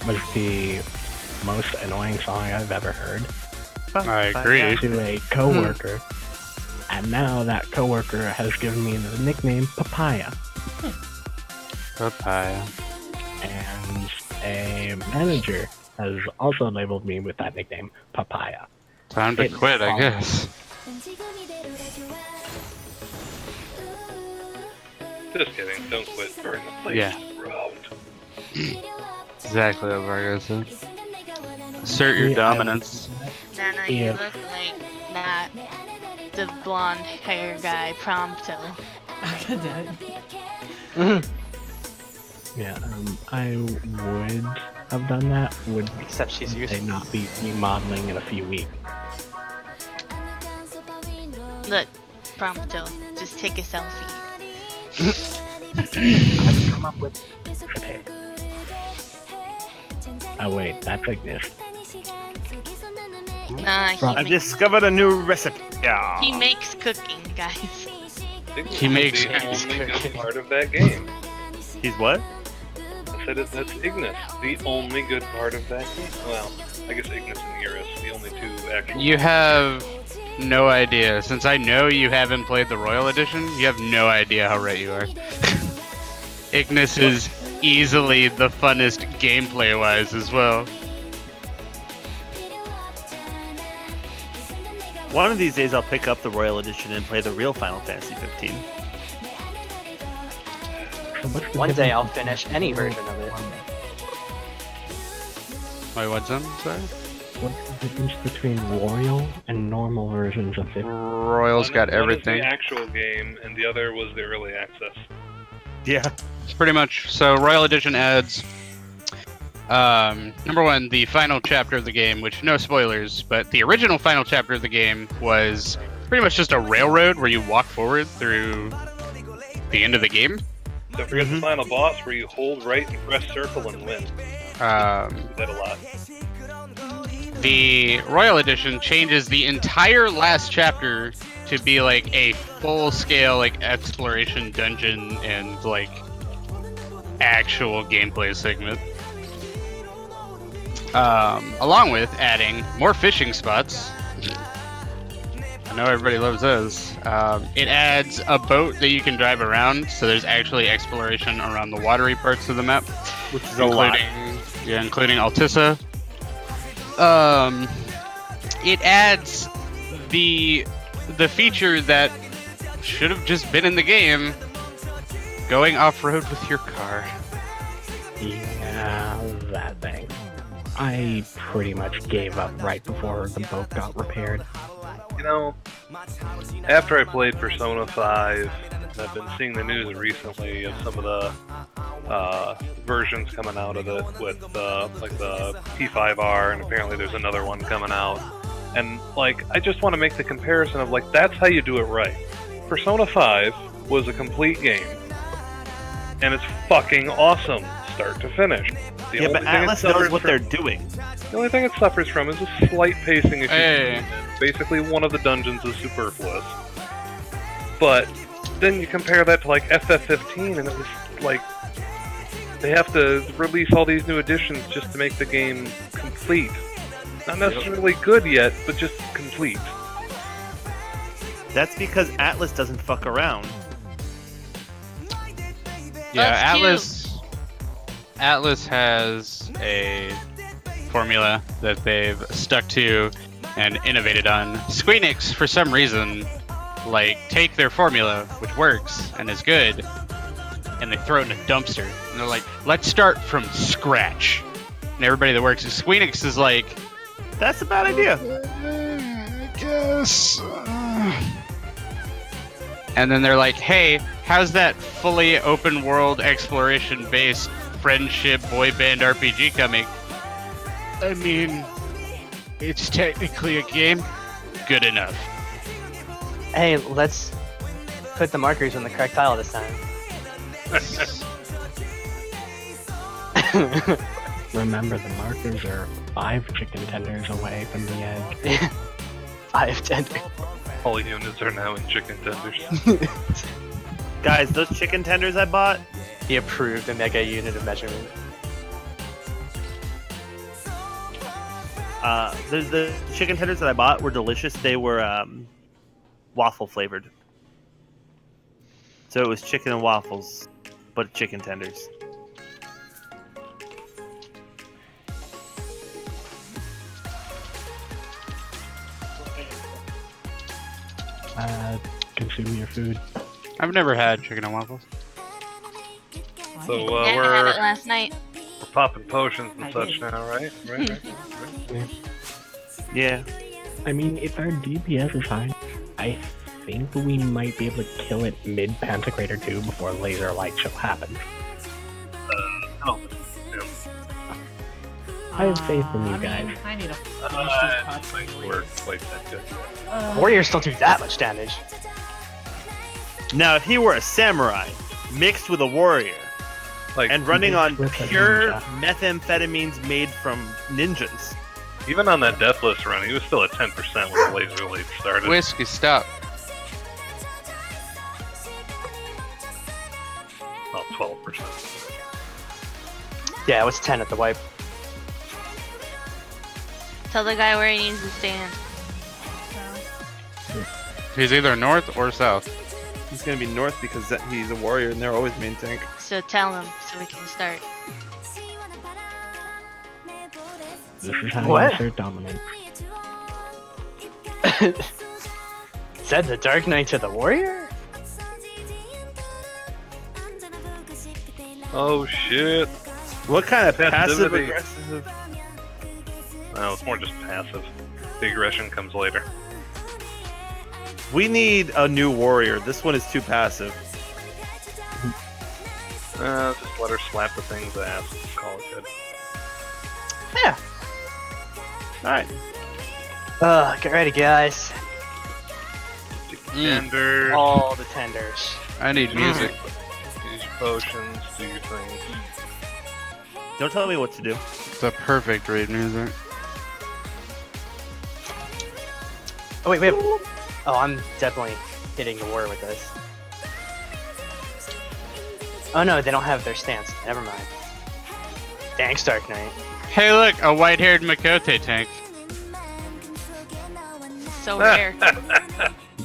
was the most annoying song I've ever heard. I agree. To a coworker, and now that coworker has given me the nickname Papaya. Papaya. And a manager has also labeled me with that nickname, Papaya. Time to quit, I guess. Just kidding, don't quit during the place round. Exactly what Margo said. Assert your dominance. Nana, you look like that. The blonde hair guy, Prompto. Yeah, I would have done that. Would Except she's they used. not be remodeling in a few weeks? Look, Prompto, just take a selfie. I've come up with. Okay. Oh wait, that's Ignis. Nah, I discovered a new recipe. Yeah. he makes cooking, guys. He makes the only good part of that game. He's what? I said that's Ignis, the only good part of that game. Well, I guess Ignis and Eurus, the only two actual. You have no idea. Since I know you haven't played the Royal Edition, you have no idea how right you are. Ignis is easily the funnest gameplay-wise as well. One of these days I'll pick up the Royal Edition and play the real Final Fantasy 15. One day I'll finish any version of it. Wait, what's that? Sorry? What's the difference between Royal and normal versions of 50? Royal's got everything. One is the actual game, and the other was the early access. Yeah. Pretty much. So Royal Edition adds, number one, the final chapter of the game, which no spoilers, but the original final chapter of the game was pretty much just a railroad where you walk forward through the end of the game. Don't forget the final boss where you hold right and press circle and win. Do that a lot. The Royal Edition changes the entire last chapter to be like a full-scale like exploration dungeon and like actual gameplay segment. Along with adding more fishing spots. I know everybody loves those. It adds a boat that you can drive around, so there's actually exploration around the watery parts of the map, Which is a lot. Yeah, including Altissa. It adds the feature that should have just been in the game: going off-road with your car. Yeah, that thing. I pretty much gave up right before the boat got repaired. You know, after I played Persona 5, I've been seeing the news recently of some of the versions coming out of it with like the P5R, and apparently there's another one coming out. And like, I just want to make the comparison of like, that's how you do it right. Persona 5 was a complete game, and it's fucking awesome, start to finish. Yeah, but Atlas knows what they're doing. The only thing it suffers from is a slight pacing issue. Hey. Basically, one of the dungeons is superfluous. But then you compare that to like FF15, and it was like they have to release all these new additions just to make the game complete. Not necessarily good yet, but just complete. That's because Atlas doesn't fuck around. Yeah, That's Atlas has a formula that they've stuck to and innovated on. Squeenix, for some reason, like, take their formula, which works and is good, and they throw it in a dumpster. And they're like, let's start from scratch. And everybody that works at Squeenix is like, That's a bad idea. I guess. And then they're like, hey, how's that fully open world exploration based friendship boy band RPG coming? I mean, it's technically a game. Good enough. Hey, let's put the markers on the correct tile this time. Remember, the markers are 5 chicken tenders away from the edge. 5 tenders. All units are now in chicken tenders. Guys, those chicken tenders I bought, He approved a mega unit of measurement. The chicken tenders that I bought were delicious. They were waffle flavored. So it was chicken and waffles, but chicken tenders. Consume your food. I've never had chicken and waffles. So Yeah, I had it we're last night. popping potions and such now, right? Right. Yeah. I mean, if our DPS is high, I think we might be able to kill it mid-Pantocrator 2 before Laser Light Show happens. Oh, I have faith in you I mean, guys. I need to finish this I cut. don't think we're quite that good. Warriors don't do that much damage. Now, if he were a samurai mixed with a warrior Like, and running on with a pure ninja. methamphetamines made from ninjas, even on that Deathless run, he was still at 10% when the Laser Blade started. Whiskey, stop. Oh, 12%. Yeah, it was 10 at the wipe. Tell the guy where he needs to stand. He's either north or south. he's going to be north because he's a warrior and they're always main tank. So tell him so we can start. This is how What? you assert dominance. Said the Dark Knight to the Warrior? Oh shit! What kind of passive Passivity. aggressive? No, it's more just passive. The aggression comes later. We need a new warrior. This one is too passive. Just let her slap the thing's ass. Call it good. Yeah. Alright. Get ready, guys. Tender. All the tenders. I need music. Use your potions. Do your things. Don't tell me what to do. The perfect raid music. Oh, wait, wait. Oh, I'm definitely hitting the war with this. Oh no, they don't have their stance. Never mind. Thanks, Dark Knight. Hey, look, a white-haired Makote tank. So rare.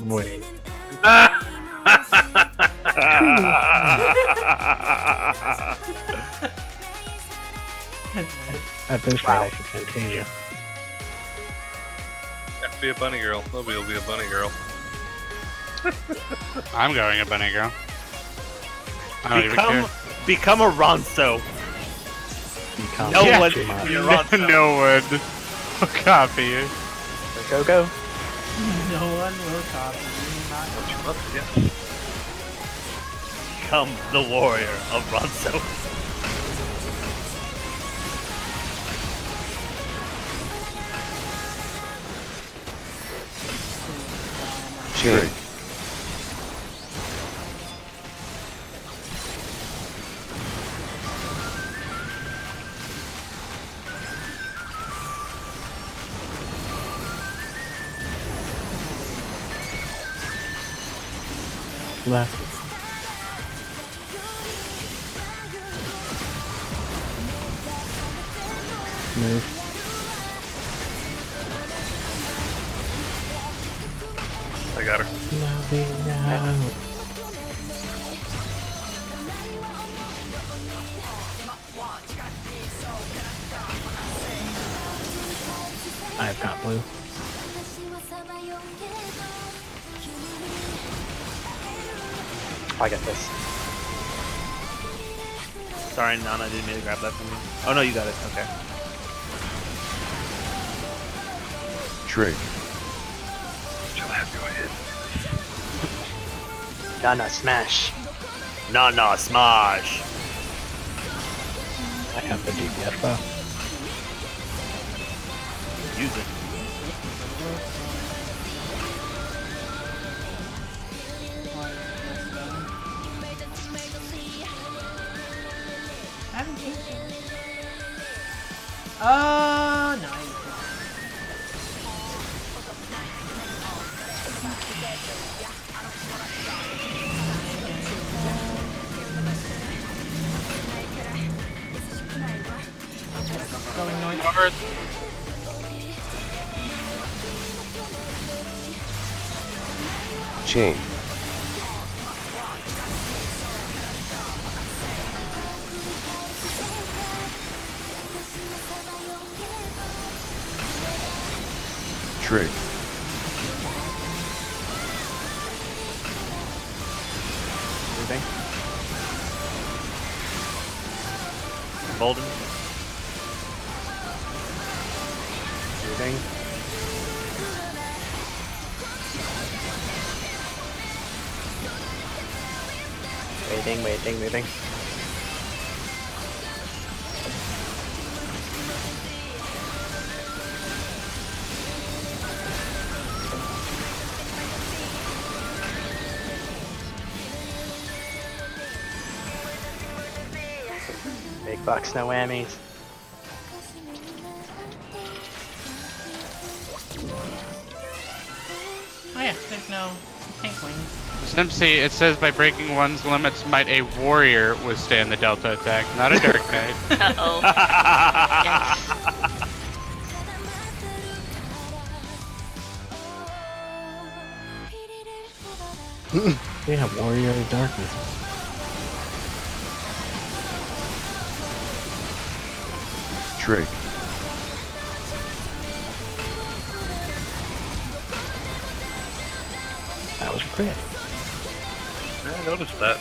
Wait. At this rate, I should continue. Have to be a bunny girl. Nobody will be a bunny girl. I'm going a bunny girl. I don't even care. Become a Ronso. Become No Yeah. one too much. be a Ronso. No one will copy you. Go, go. No one will copy you. Not What you must, yes. Become the warrior of Ronso. Sure. Left. Move. I got her. Loving now. I've got blue. I got this. Sorry, Nana, I didn't mean to grab that from you. Oh no, you got it. Okay. Trade. Shall I have your head? Nana, smash. Nana, smash. I have the DPS buff. Use it. I haven't changed it. No. Going north. Chain. Trig. Moving. Golden. Moving. Waiting, moving. Big bucks, no whammies. Oh yeah, there's no tank wings. Simpsy, it says by breaking one's limits might a warrior withstand the Delta attack, not a Dark Knight. Uh-oh. Yes. Yeah, Warrior of Darkness. Trig. That was a crit. Yeah, I noticed that.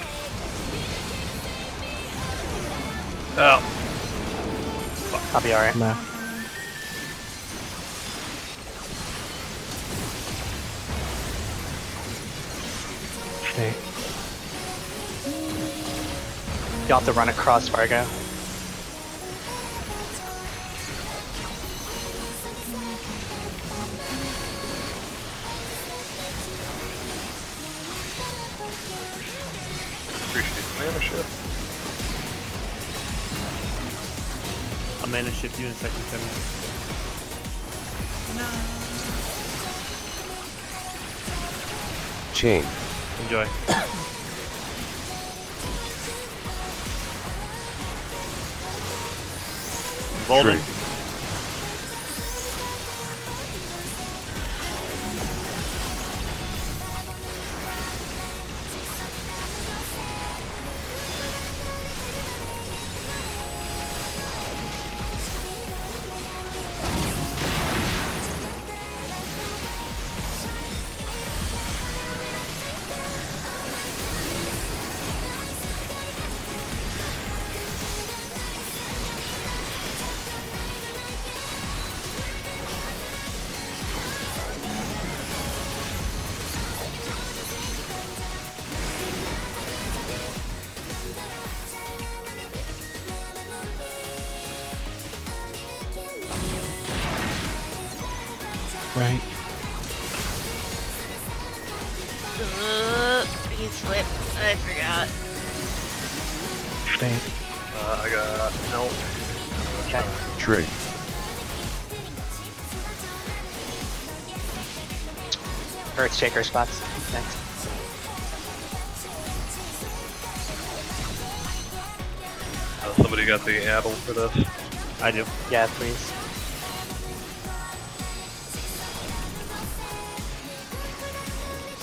Oh, I'll be alright. Nah. Okay. You'll have to run across Fargo. appreciate the mana shift. I'll mana shift you in a second, Tim. Chain. Enjoy. Golden. Trig. Right. He slipped. I forgot. Stay. I got no. Okay. Trig. Earth Shaker spots next. Somebody got the addle for this. I do. Yeah, please.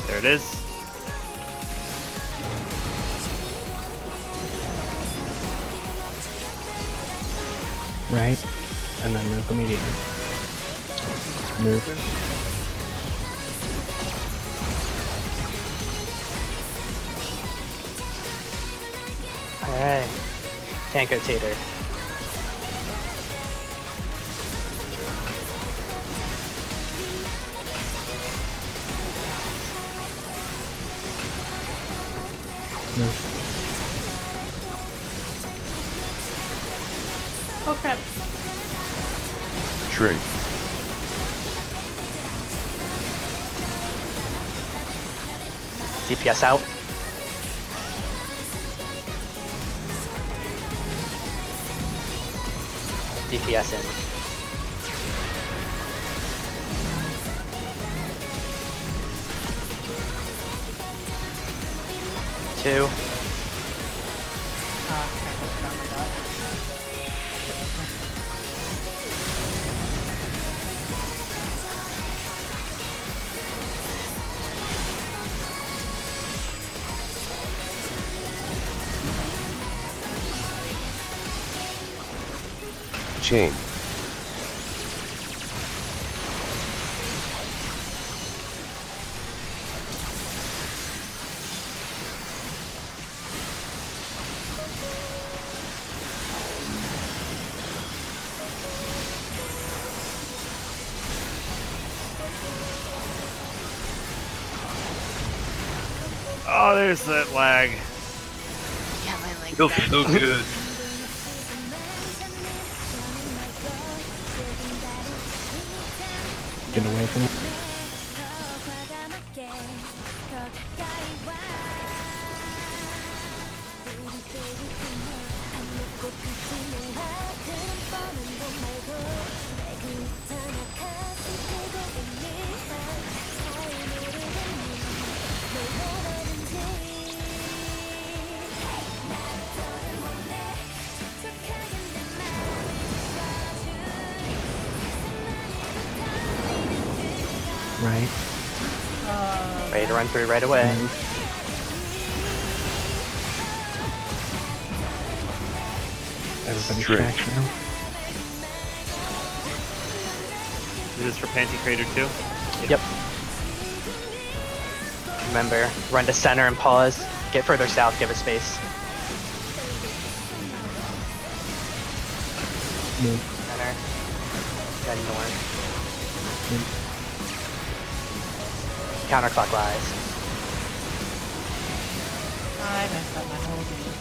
There it is. Right. And then move immediately. Move. Alright. Can't go Tater. Move. Oh crap. Trig. DPS out. DPS in. Two. I forgot my dot. Chain. Oh, there's that lag. Yeah, my legs Feels back. so good. Get away from it. Right. Ready to run through right away. Everybody's Trick. tracked now. Is this for Panty Crater too? Yep. Remember, run to center and pause. Get further south, give it space. Move. Center. Then north. Counterclockwise. I messed up my whole game.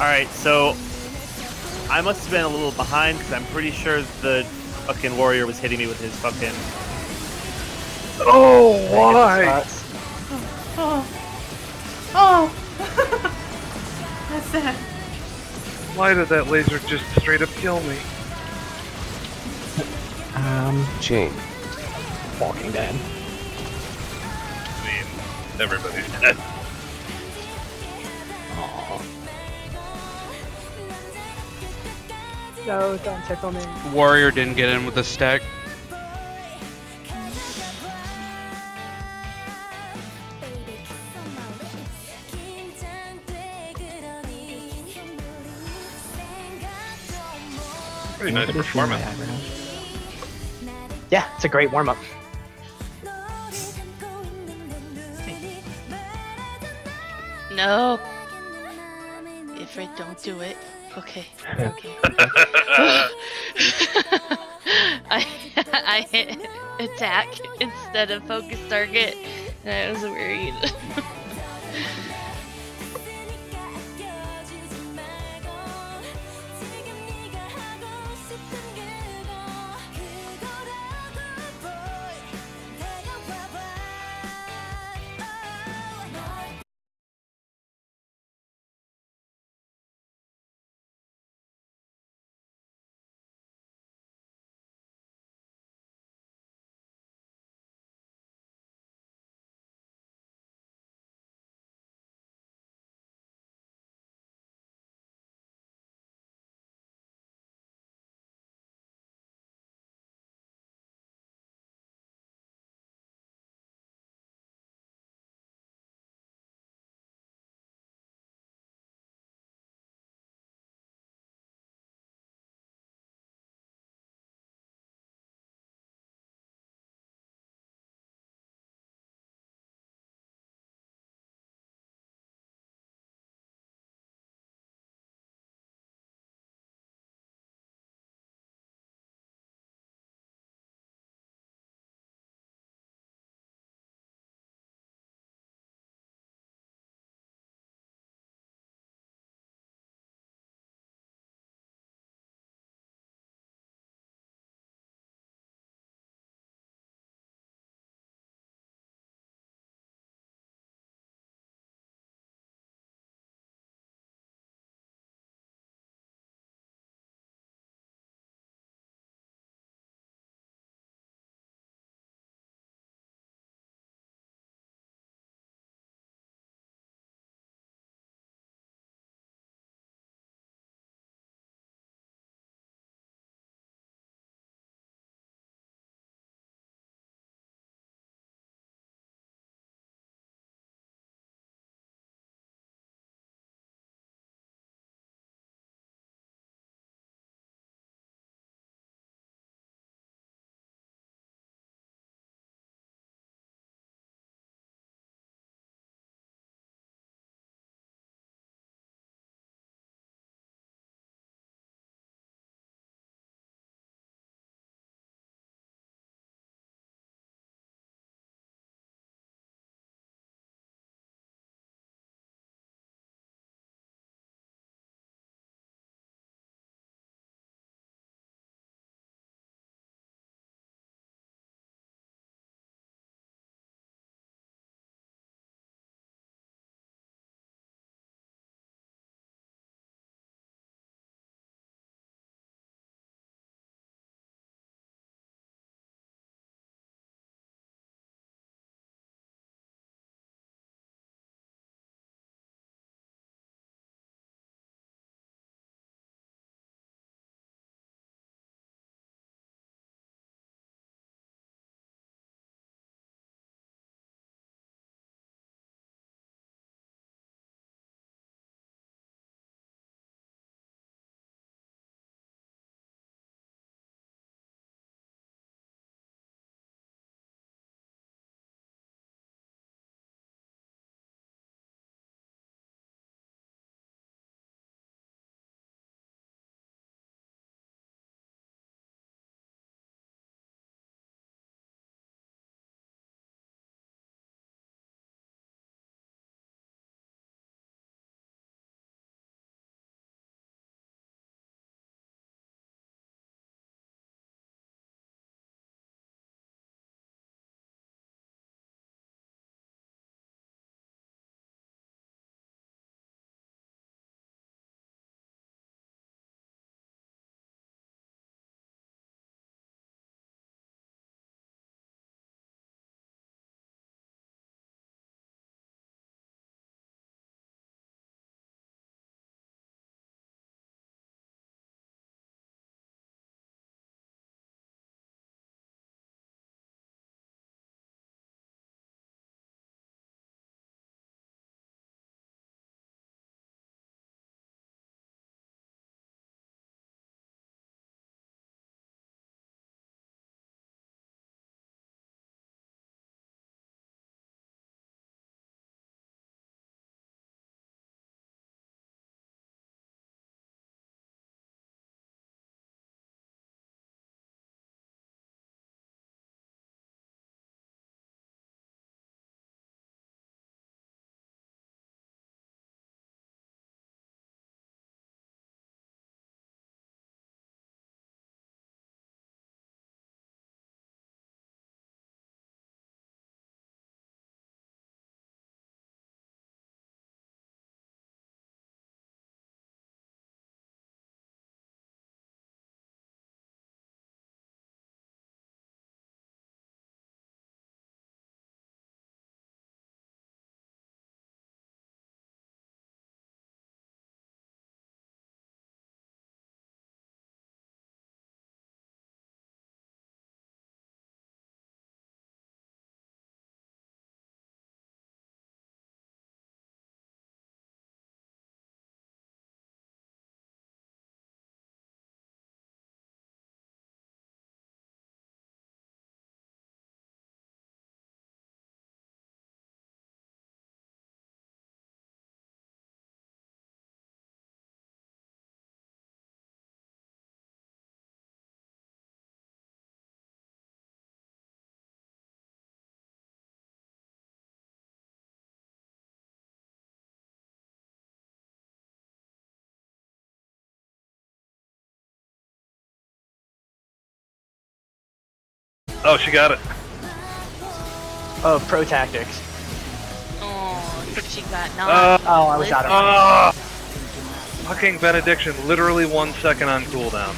Alright, so I must have been a little behind because I'm pretty sure the fucking warrior was hitting me with his fucking. Oh, Get the why? spots. Oh. Oh. That's sad. Why did that laser just straight up kill me? Chain. Walking Dead. I mean, everybody's dead. Aw. No, don't tickle me. Warrior didn't get in with the stack. Pretty nice Anybody see my performance. eyebrows? Yeah, it's a great warm up. No. Ifrit, don't do it. Okay. Okay. I hit attack instead of focus target, and I was worried. Oh, she got it. Oh, pro tactics. Oh, but she got knocked. Oh, I was out of Ah! Fucking benediction, literally 1 second on cooldown.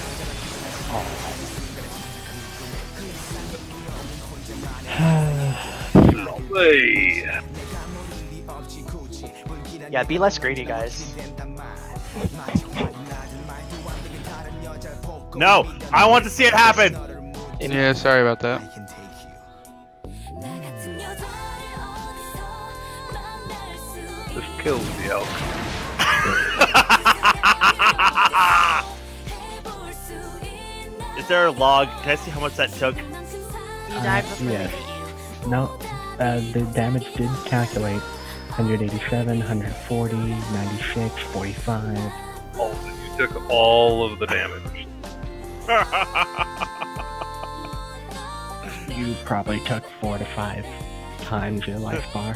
Hey. Yeah, be less greedy, guys. No, I want to see it happen. Yeah, sorry about that. This kills the elk. Is there a log? Can I see how much that took? You died before they yes. hit you. No, the damage did calculate 187, 140, 96, 45. Oh, you took all of the damage. You probably took 4 to 5 times your life bar.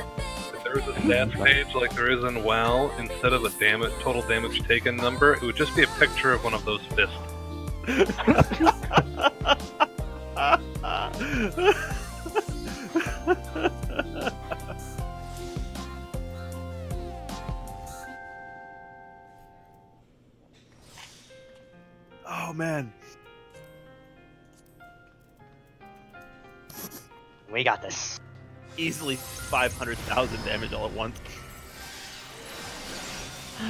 If there was a stats page like there is in WoW, instead of a total damage taken number, it would just be a picture of one of those fists. Oh man. We got this. Easily 500,000 damage all at once.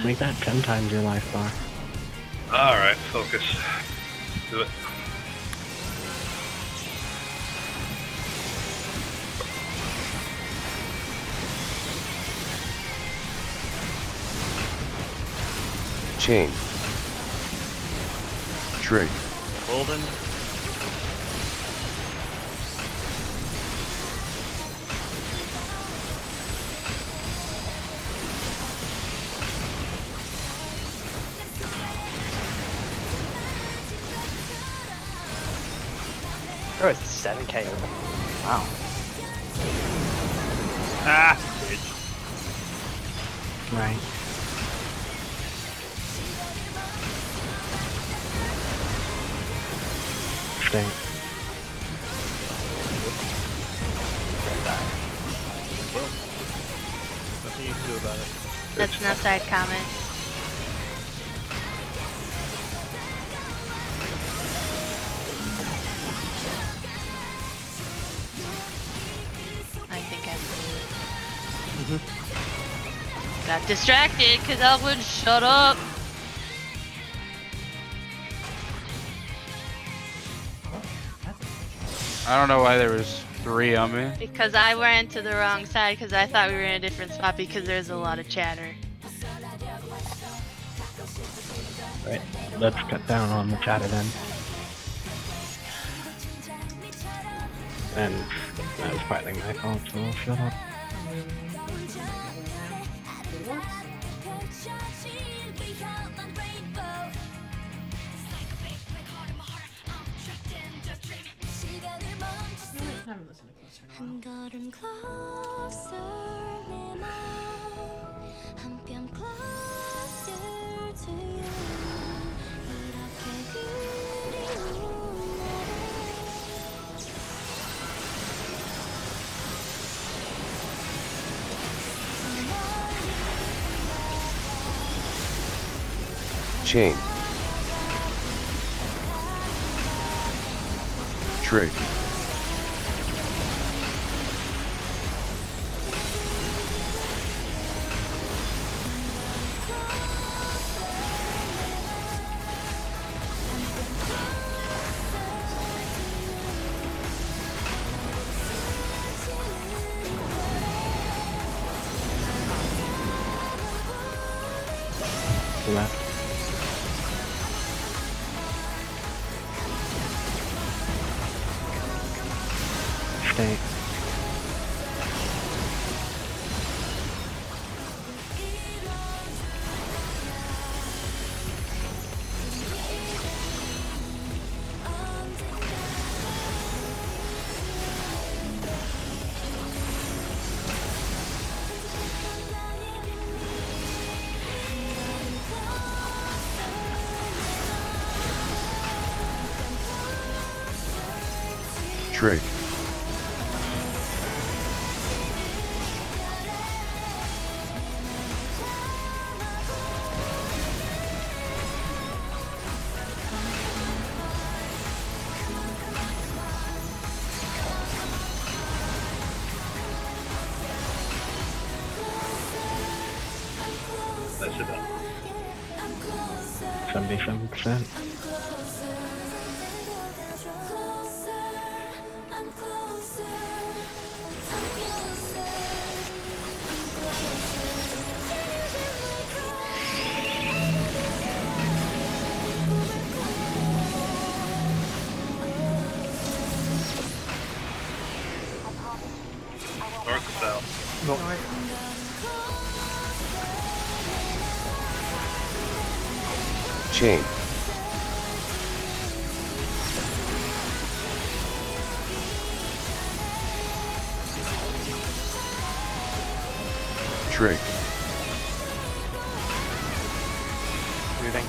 Make that 10 times your life bar. Alright, focus. Do it. Chain. Trig. Golden. Oh, it's 7k. Wow. Ah, bitch. Right. Stay. Nothing you can do about it. That's an outside comment. I think I got distracted because I would shut up. I don't know why there was 3 on me. Because I ran to the wrong side because I thought we were in a different spot because there's a lot of chatter. Right. Let's cut down on the chatter then. And that was partly my fault, so I'll shut up. I haven't listened to Closer in a while. 걸음 closer 내 맘 한 뼘 closer to you 이렇게 그리운 Chain. Trig. Left. Stay. Trig. That's it. 77%. North or south? Chain. Trig. Moving.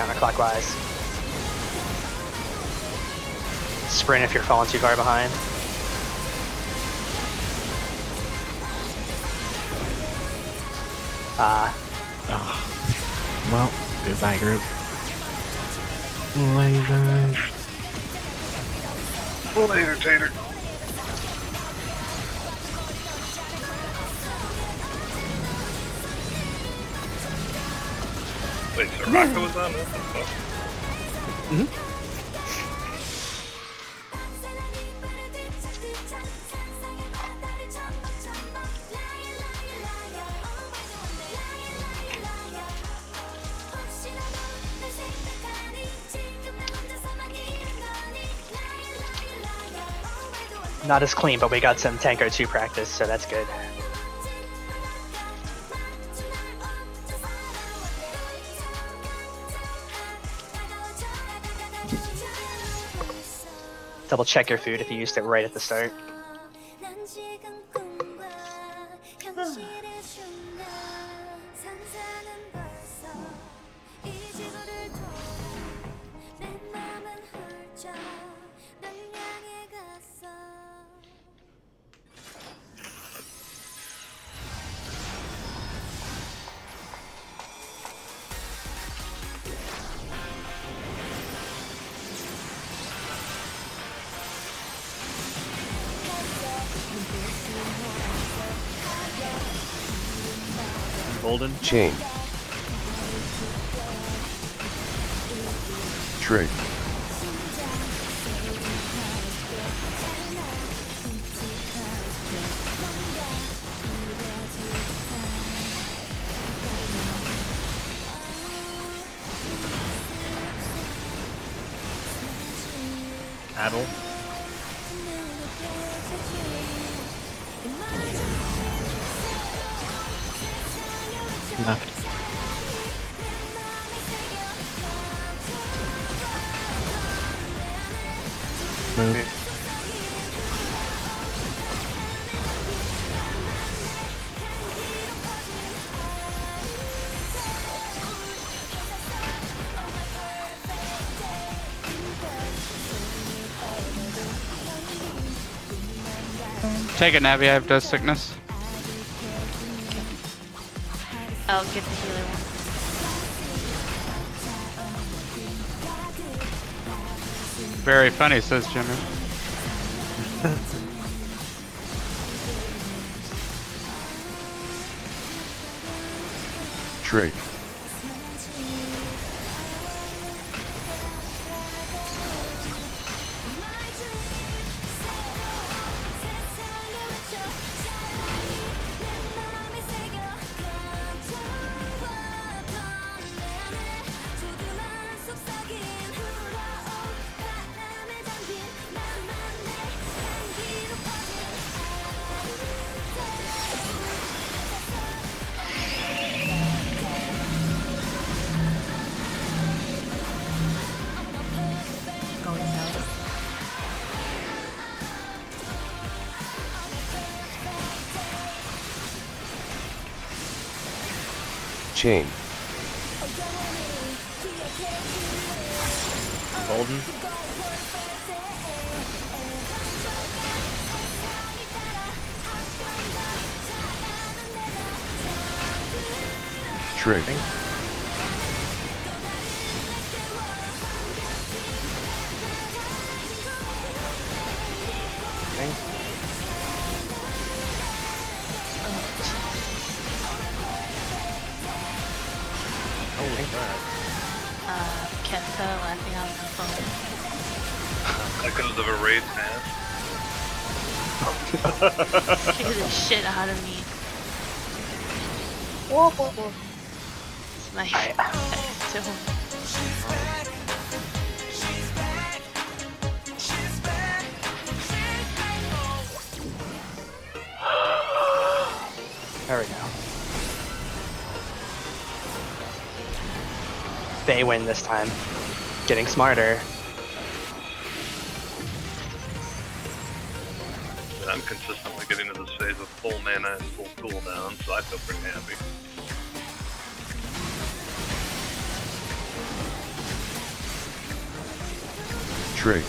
counterclockwise. Sprint if you're falling too far behind. Well, goodbye, group. Lasers. Later, Tater. Wait, Soraka was on this? Not as clean, but we got some Tanko 2 practice, so that's good. Double check your food if you used it right at the start. Golden. Chain. Trig. Paddle. Left. Move. Take it, Navi. I have Dust Sickness. I'll get the healer one. Very funny, says Jimmy. Trig. Going south. Chain. Golden. Trig. Holy crap. Kenta laughing on the phone. Echoes of a raid pass. Scared the shit out of me. It's my tone. There we go. They win this time. Getting smarter. And I'm consistently getting to this phase with full mana and full cooldown, so I feel pretty happy. Trig.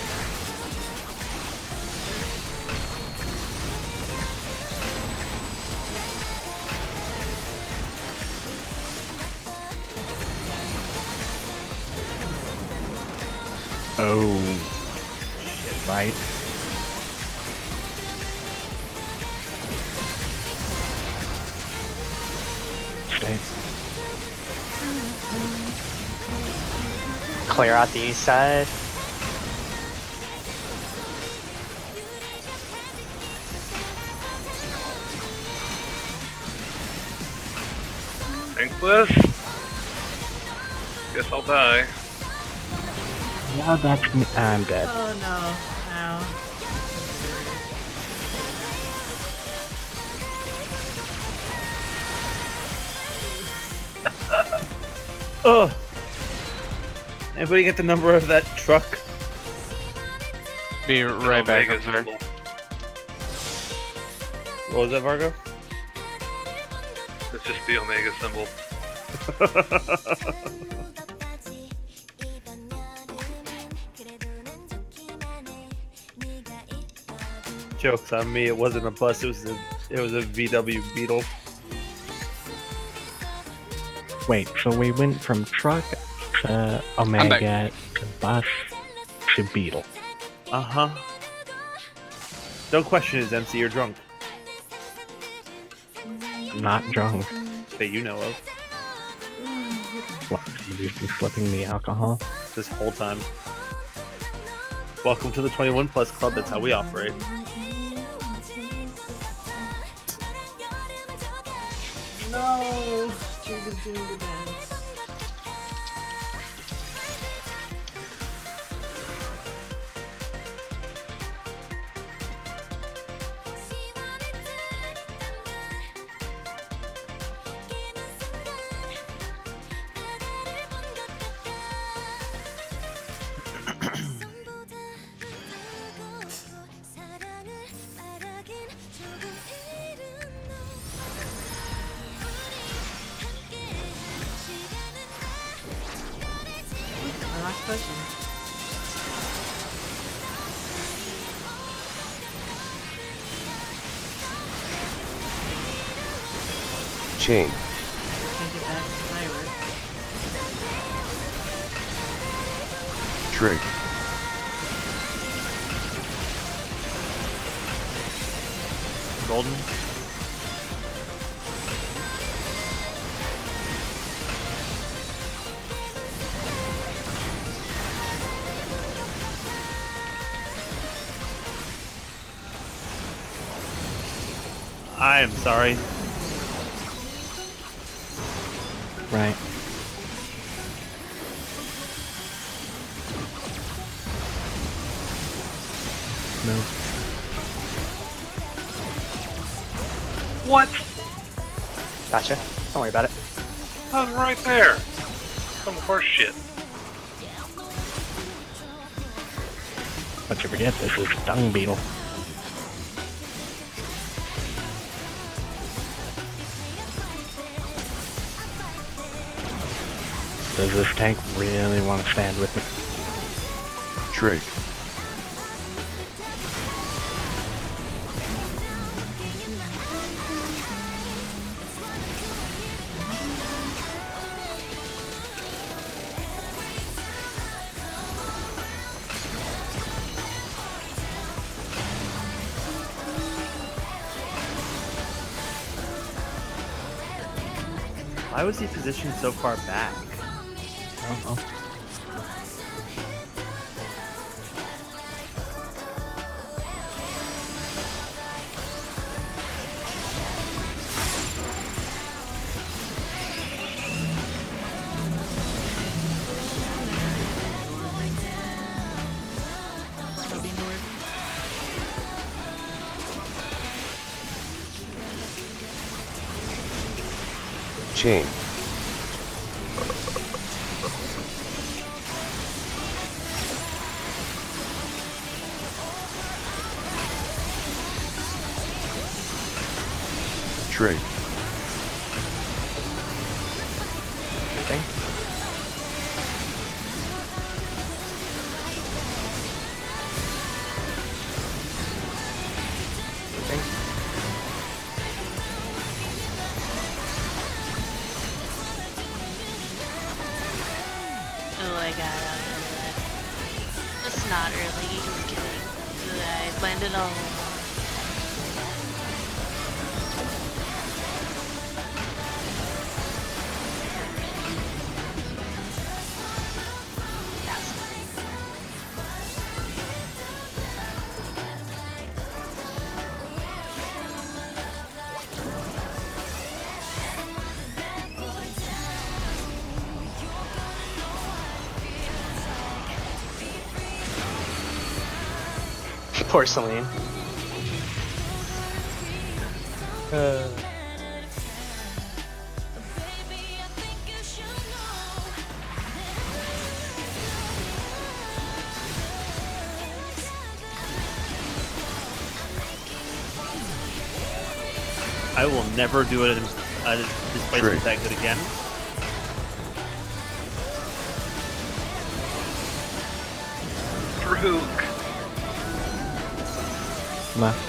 Oh, shit, right? Okay. Clear out the east side. Thankless. Guess I'll die. Yeah, that's me. I'm dead. Oh no. Ow. Oh. Anybody get the number of that truck? Be right back. Omega symbol. What was that, Vargo? It's just the Omega symbol. Jokes on me. It wasn't a bus. It was a VW Beetle. Wait, so we went from truck to Omega to bus to Beetle. Uh huh. Don't question it, MC. You're drunk. Not drunk. That you know of. What, somebody's been slipping the alcohol? This whole time. Welcome to the 21 Plus Club. That's how we operate. No. Jig is doing the dance. My last question. Chain. Can't get back to firework. Trig. Golden. I am sorry. Right. No. What? Gotcha. Don't worry about it. I was right there. Some horse shit. But you forget, this is Dung Beetle. Does this tank really want to stand with me? Trig. Why was he positioned so far back? I don't know. Still be north. Chain. Trig. Anything? I got out of that. It's not early. Just kidding. I landed all. Poor Celine. I will never do a displacement that good again. Rook. Left.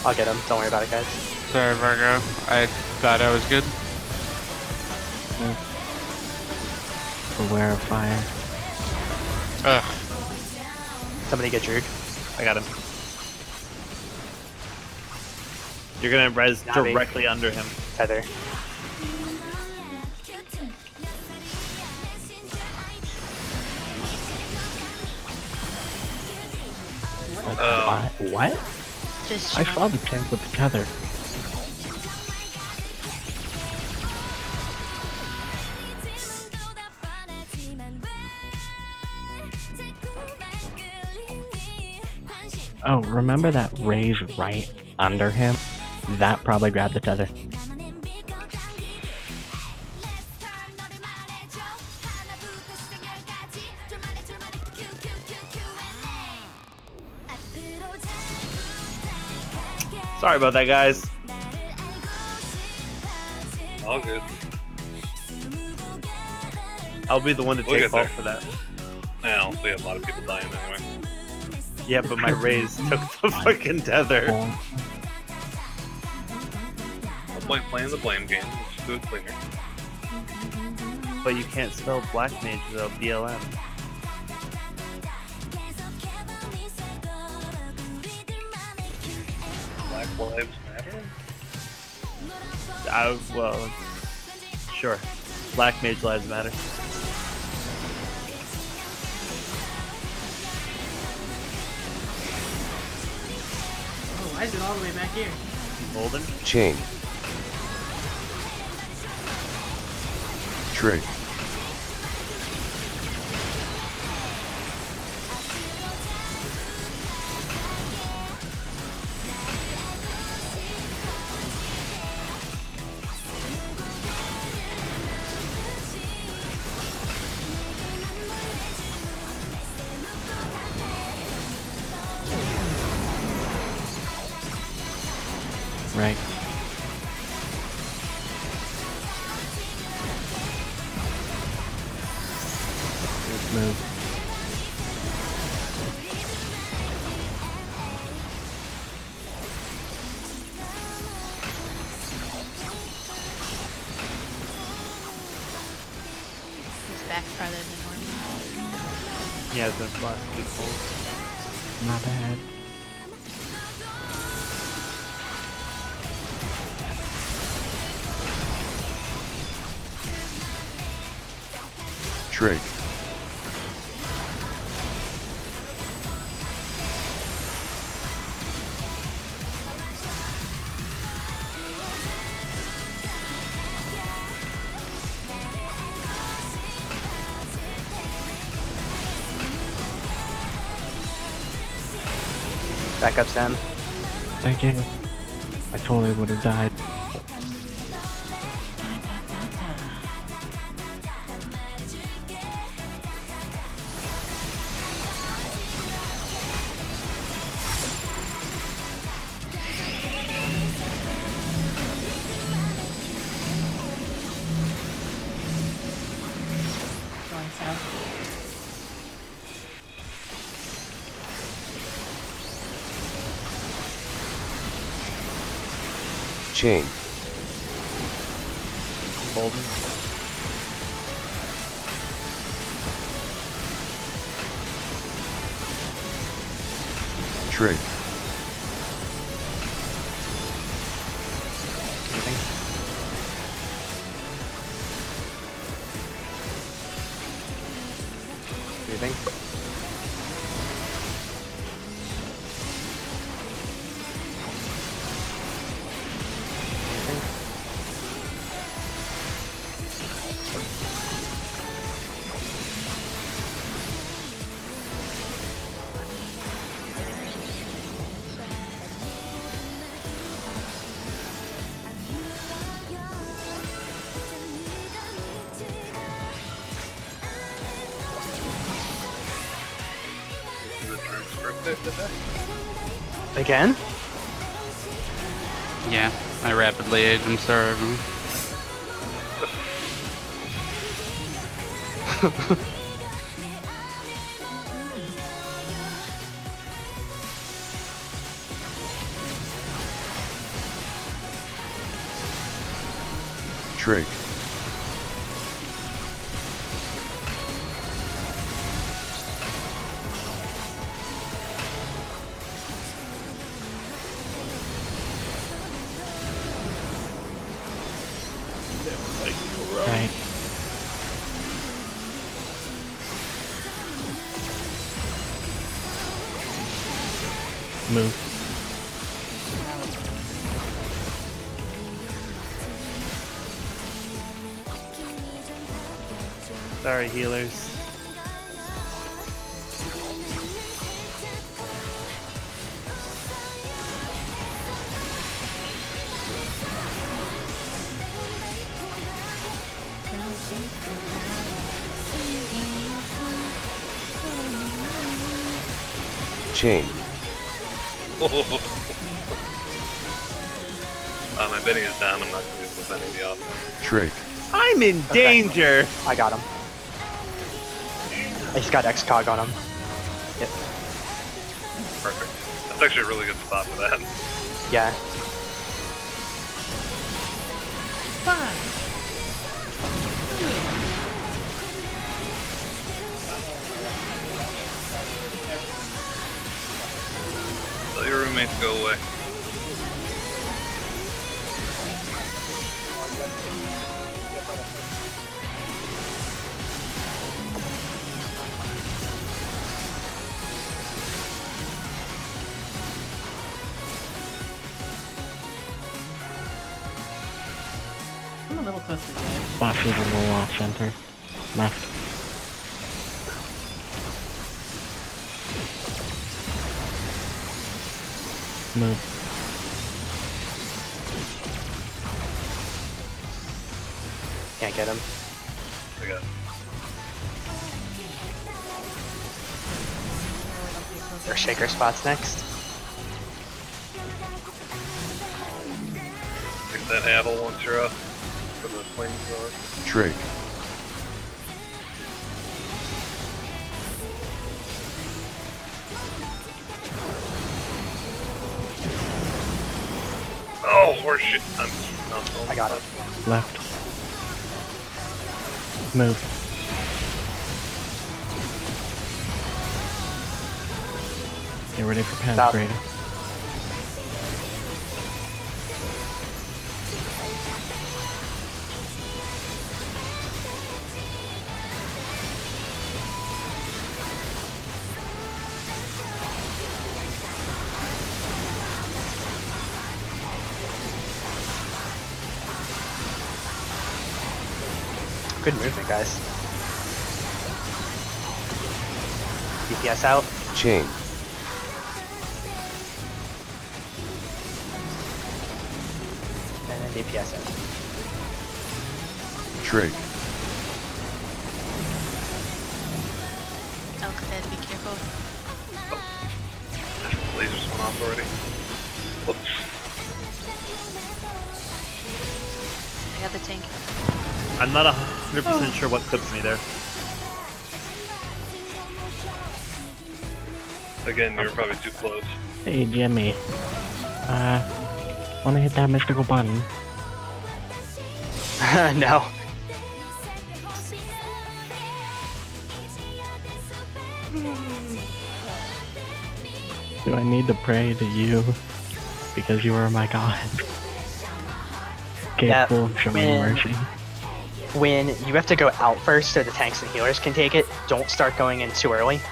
I'll get him. Don't worry about it, guys. Sorry, Vargo. I thought I was good. Beware of fire. Ugh. Somebody get Druid. I got him. You're gonna res Navi. directly under him. Tether. What? Just I saw the tank with the tether. Oh, remember that raise right under him? That probably grabbed the tether. Sorry about that, guys. All good. I'll be the one to We'll take get fault there. for that. I don't see a lot of people dying anyway. Yeah, but my raise took the fucking tether. I'm playing the blame game. Let's do it cleaner. But you can't spell black mage without BLM. Black Lives Matter? Well, sure. Black mage lives matter. Oh, why is it all the way back here? Golden. Chain. Trig. Right. Good move. He's back farther than normal. Yeah, the last two pulls. Not bad. Trig. Back up, Sam. Thank you. I totally would have died. Going south. Chain. Golden. Trig. Moving. The Drew's birthday today? Again? Yeah, I rapidly age. I'm sorry, everyone. Trig. Right. Move. Sorry, healers. Chain. My betting is down. I'm not going to be able to betting the offense. Trig. I'm in danger! I got him. I just got X-Cog on him. Yep. Perfect. That's actually a really good spot for that. Yeah. Tell your roommates go away. I'm a little close to the edge. Flash is a little off center. Left. Move. Can't get him. I got Their shaker spots next. Get that Addle once you're up for the flamethrower. Trig. Oh, horseshit. I got him. Left. Move. Get ready for Stop. Panther. Good movement, guys. DPS out. Chain. And then DPS out. Trig. Elk said be careful. Lasers went off already. Whoops. I got the tank. I'm not 100% sure what clips me there. Again, you're probably too close. Hey Jimmy. Wanna hit that mystical button? No. Do I need to pray to you because you are my God, capable of showing mercy? When you have to go out first so the tanks and healers can take it, don't start going in too early,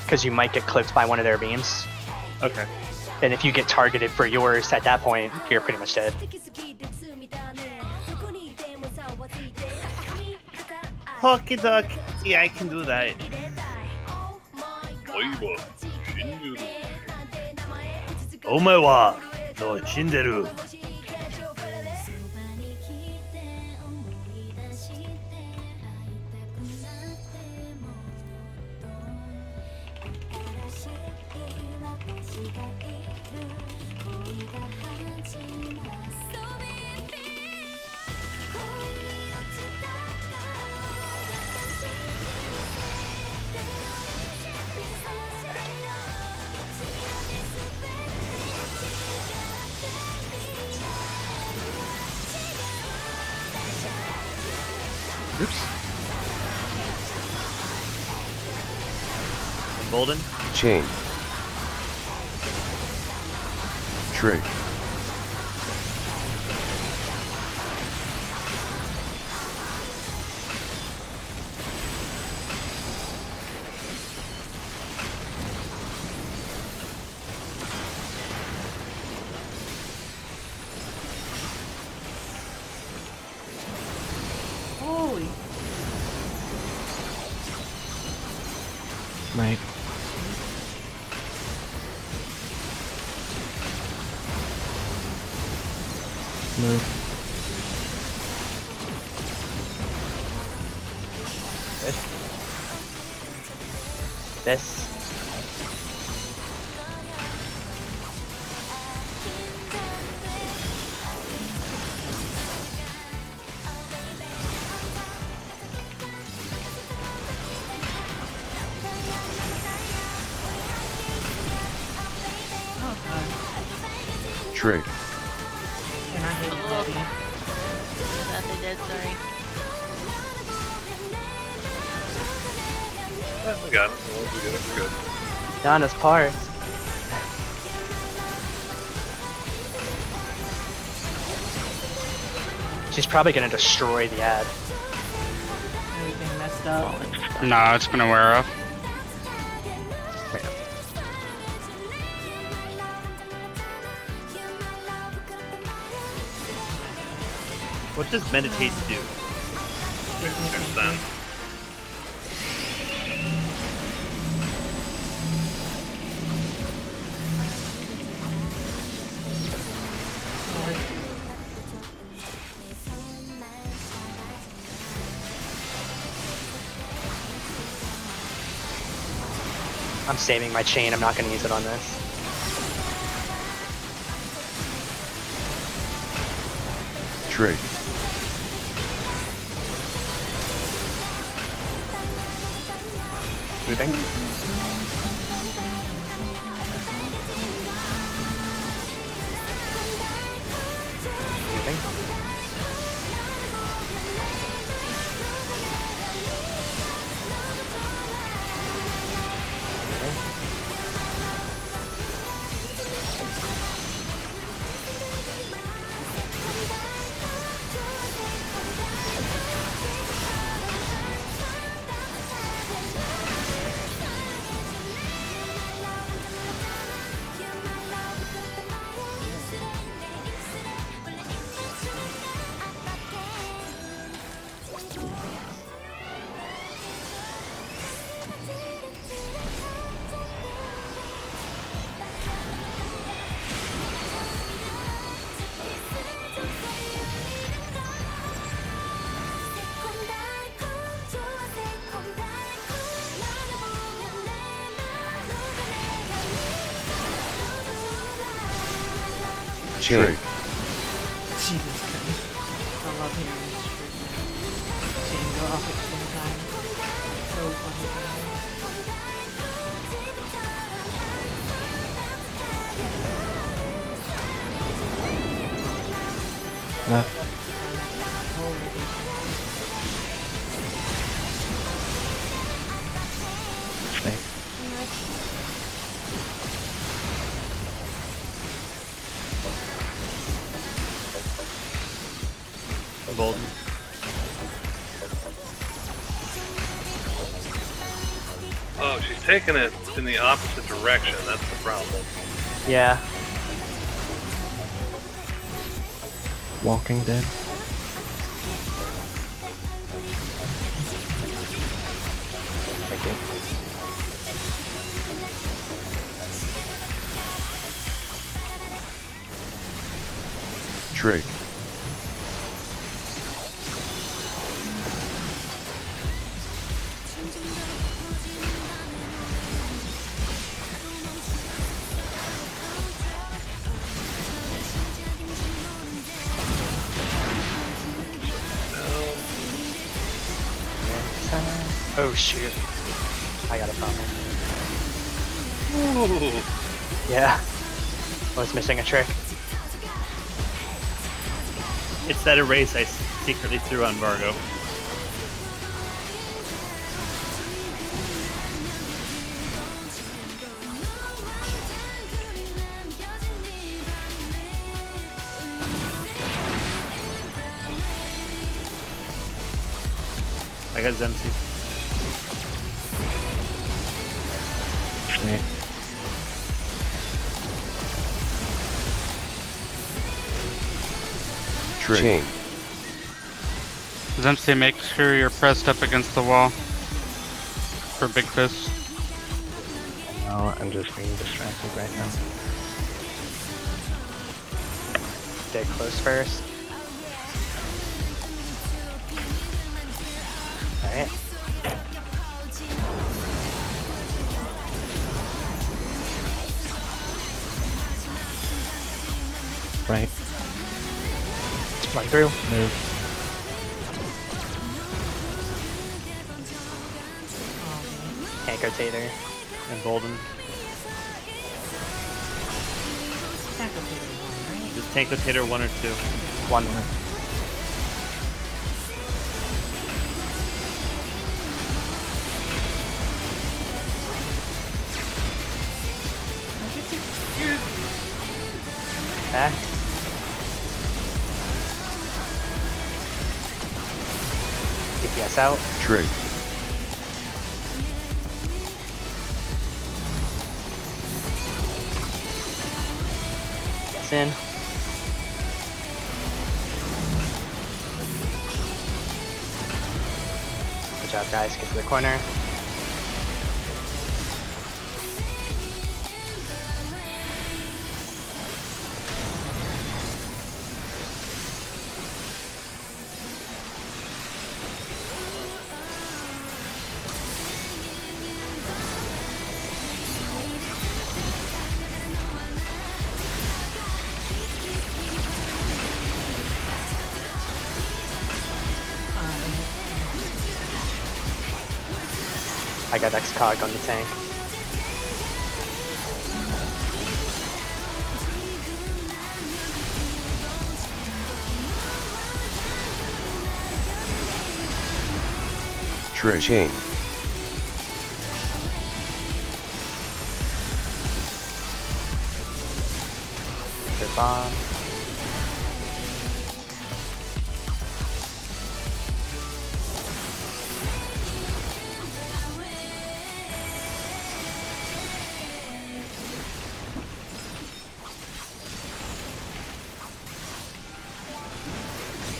because you might get clipped by one of their beams. Okay. And if you get targeted for yours at that point, you're pretty much dead. Hockey duck. Yeah, I can do that. Omae wa no shinderu. Oops. Golden. Chain. Trig. Holy. Right. Move. This. Trig. And I hate Bobby. That they did, sorry. We got it. We did it. We're good. Donna's parts. She's probably gonna destroy the ad. Everything messed up. Nah, it's gonna wear off. What does meditate do? Then. I'm saving my chain, I'm not gonna use it on this. Trig. Moving. Moving. Chain. Jesus Christ. I love hearing this shit. Chain go off at the same time. So funny. Stay. Oh, she's taking it in the opposite direction. That's the problem. Yeah. Walking Dead. Thank you. Drake. Oh shoot. I got a problem. Ooh. Yeah. Was missing a trick. It's that erase I secretly threw on Vargo. I got Zemsi. Snake. Drake. Chain. Zemsty, make sure you're pressed up against the wall for Big Fist. No, I'm just being distracted right now. Stay close first. Alright. Right. Run through. Move. Tank rotator. Emboldened. Just tank rotator 1 or 2. One. Back. DPS out. Drake. DPS in. Good job, guys. Get to the corner. I got X-Cog on the tank. Drake. Chain. Good bomb.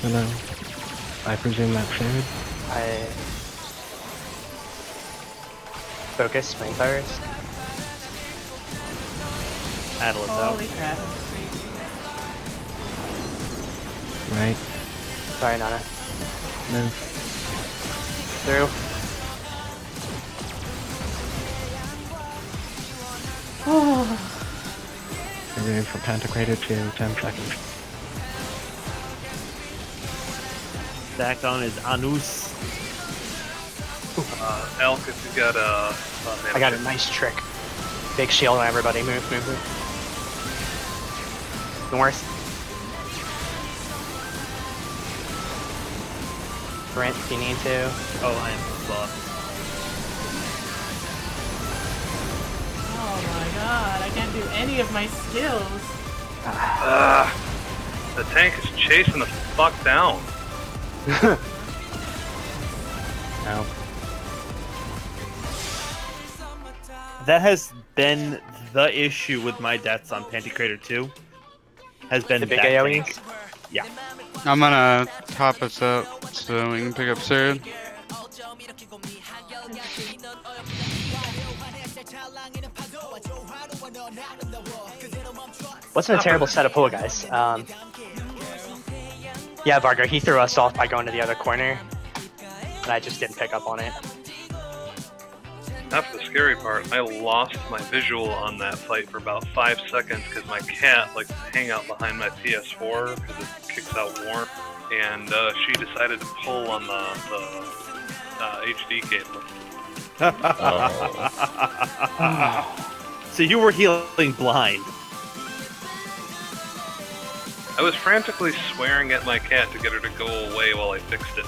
Hello. I presume that's food. I focus, spring first. Atlas out. Holy crap. Right. Sorry, Nana. Move. Through. Remove for Pantocrator to 10 seconds. Stacked on his Anus. Elk, if you got a. I got a nice trick. Big shield on everybody. Move, move, move. North. Brent, if you need to. Oh, I am fucked. Oh my god, I can't do any of my skills. The tank is chasing the fuck down. Ow. That has been the issue with my deaths on Pantocrator 2. Has been The big that AoE? tank. Yeah. I'm gonna top us up so we can pick up Sarah. Wasn't a terrible set of pull, guys. Yeah, Vargo, he threw us off by going to the other corner, and I just didn't pick up on it. That's the scary part. I lost my visual on that fight for about 5 seconds because my cat likes to hang out behind my PS4 because it kicks out warmth, and she decided to pull on the HD cable. So you were healing blind. I was frantically swearing at my cat to get her to go away while I fixed it.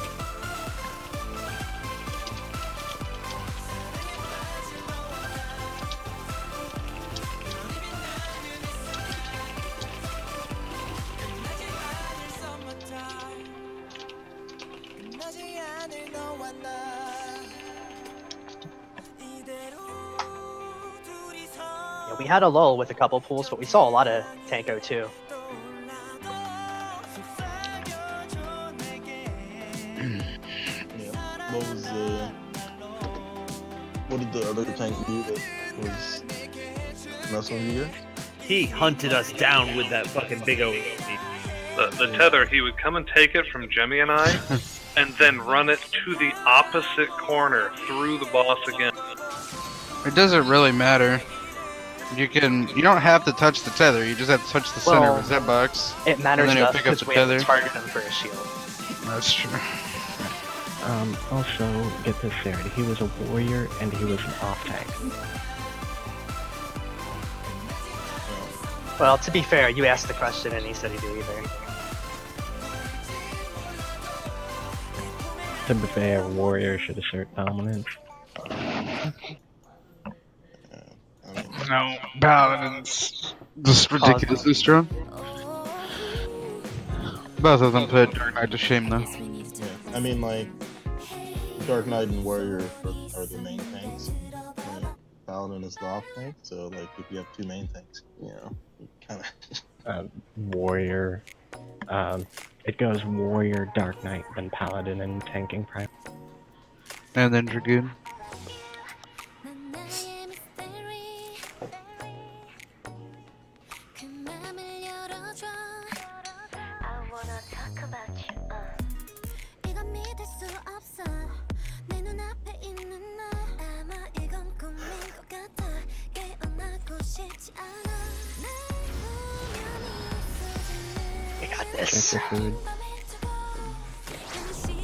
Yeah, we had a lull with a couple pulls, but we saw a lot of Tanko too. What did the other tank do that was messing with you guys? He hunted us down with that fucking big OE. The tether, he would come and take it from Jemmy and I, and then run it to the opposite corner through the boss again. It doesn't really matter. You don't have to touch the tether. You just have to touch the center of his hitbox. It matters and then enough he'll pick up because the we have tether. to target him for a shield. That's true. Also, get this there. He was a warrior and he was an off tank. Well, to be fair, you asked the question and he said he'd do either. To be fair, warrior should assert dominance. No, Paladin's just ridiculously strong. Both of them put Dark Knight to shame, though. Yeah, I mean, like, Dark Knight and Warrior are the main tanks. And Paladin is the off tank, so, like, if you have two main tanks, you know, kind of. Warrior. It goes warrior, Dark Knight, then Paladin, and tanking prime. And then Dragoon. We got Check this. your food.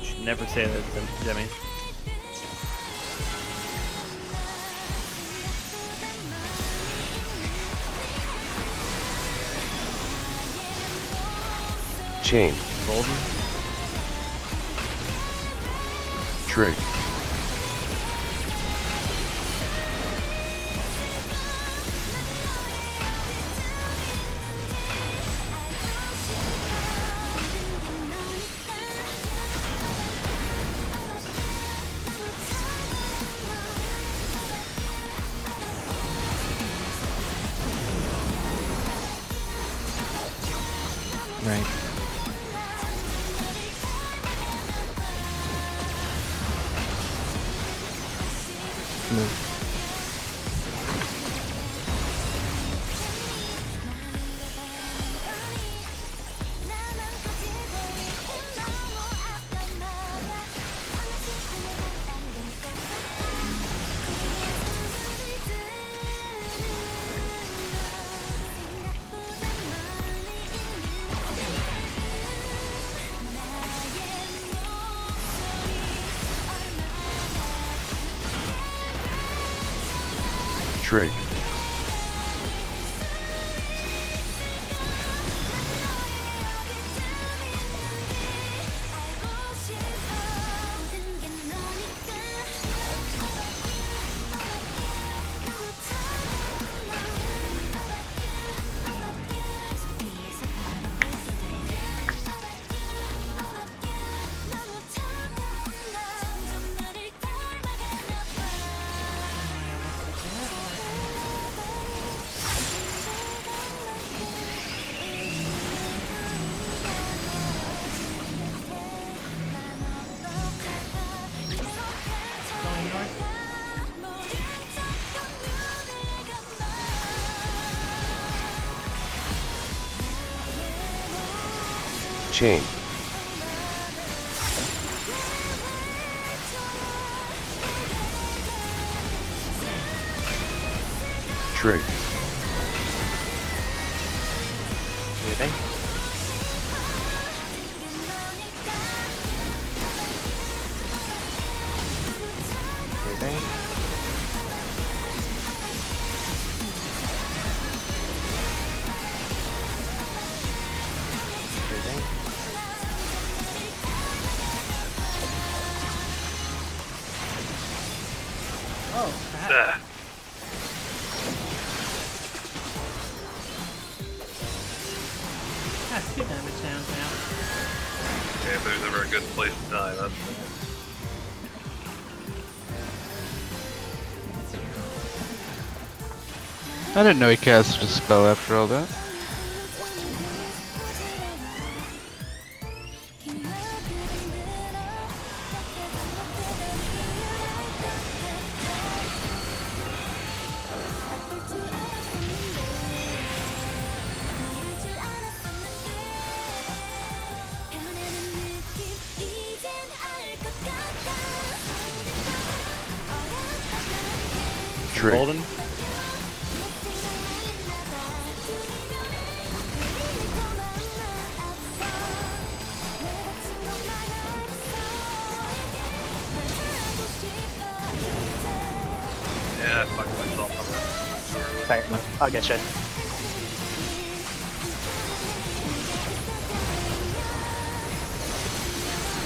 Should never say that, Jemmy. Chain. Golden. Trig. Right. Move. Trig. Chain. Trig. Moving. Moving. Moving. Oh, crap. Ah, That's 2 damage down now. okay, if there's ever a good place to die, that's I didn't know he casted a spell after all that. Trig. Golden. yeah, I fucked myself up. Sorry, I'll get you.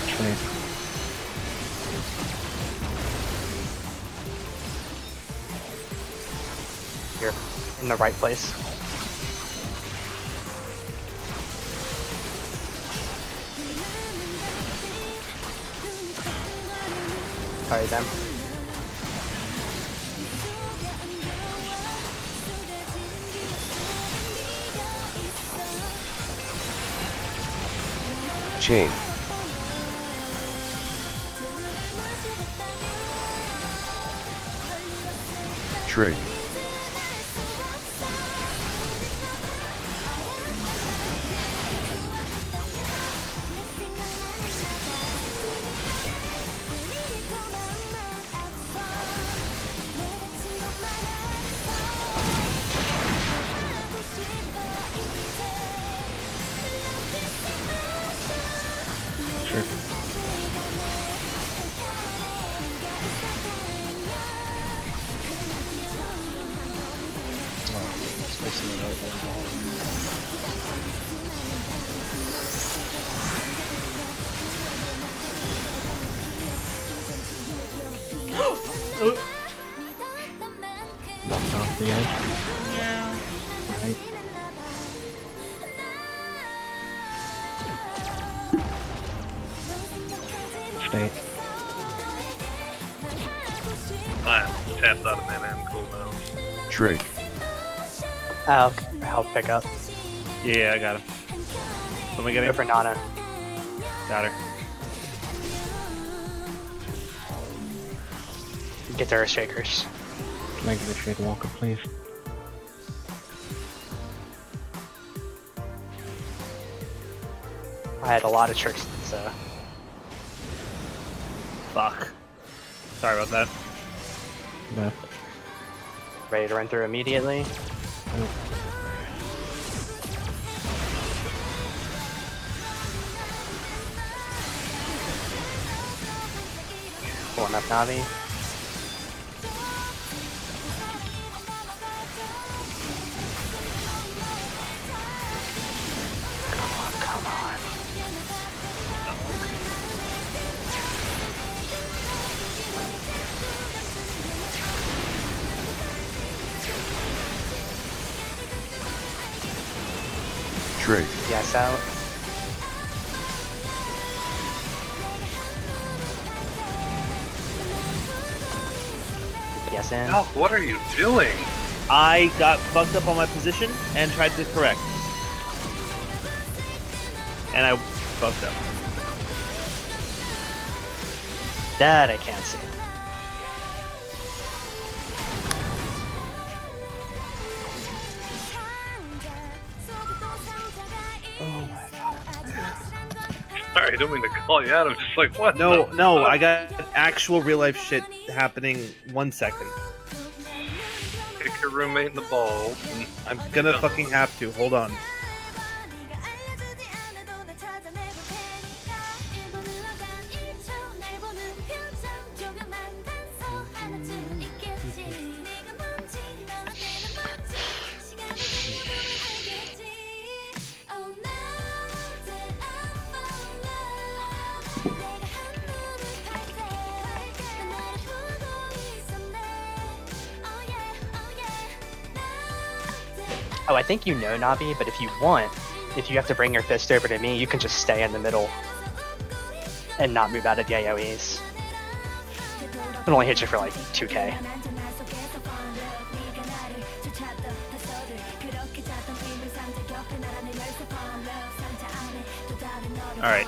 Trade. You're in the right place. Sorry, them. Chain. Trig. Sure. It's facing the right way. Knocked off the edge. Yeah. Right. Stay. Tapped out of mana and cooldown. Trig. I'll pick up. Yeah, I got him. Let me get Go him. for Nana. Got her. Get their shakers. Can I get a trade walker, please? I had a lot of tricks, so Fuck. Sorry about that. Left. ready to run through immediately. Pulling up Navi. Come on. Trig. Yes, out. Yes, in. Oh, what are you doing? I got fucked up on my position and tried to correct. And I fucked up. That I can't see. Oh my god. Sorry, I don't mean to call you out. I'm just like, what? No, the no, fuck? I got actual real life shit happening 1 second. Kick your roommate in the balls. And I'm gonna fucking have to. Hold on. Oh, I think you know Navi, but if you want, if you have to bring your fist over to me, you can just stay in the middle and not move out of the AoEs. It only hits you for like 2k. Alright.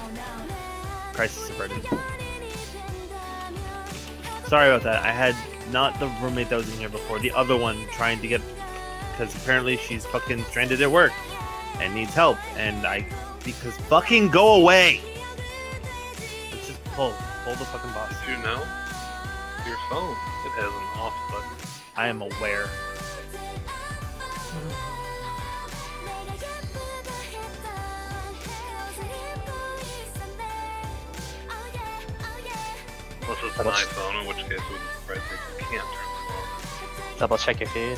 Crisis averted. Sorry about that. I had not the roommate that was in here before, the other one trying to get... Because apparently she's fucking stranded at work and needs help. And because fucking go away! Let's just pull the fucking boss. You know? Your phone. It has an off button. I am aware. Unless it's an iPhone, in which case it would surprise me if you can't turn it off. Double check your feed.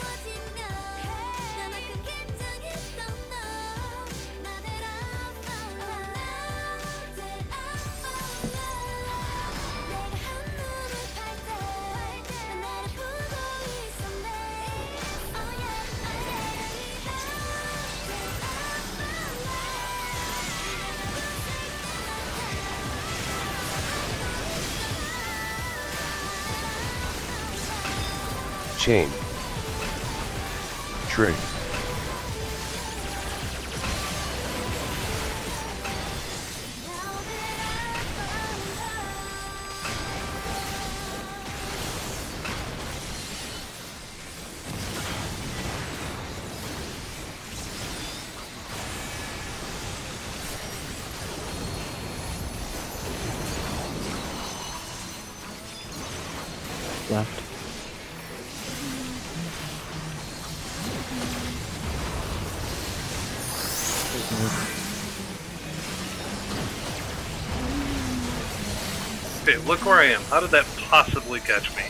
Chain. Trig. Left. Okay, look where I am. How did that possibly catch me?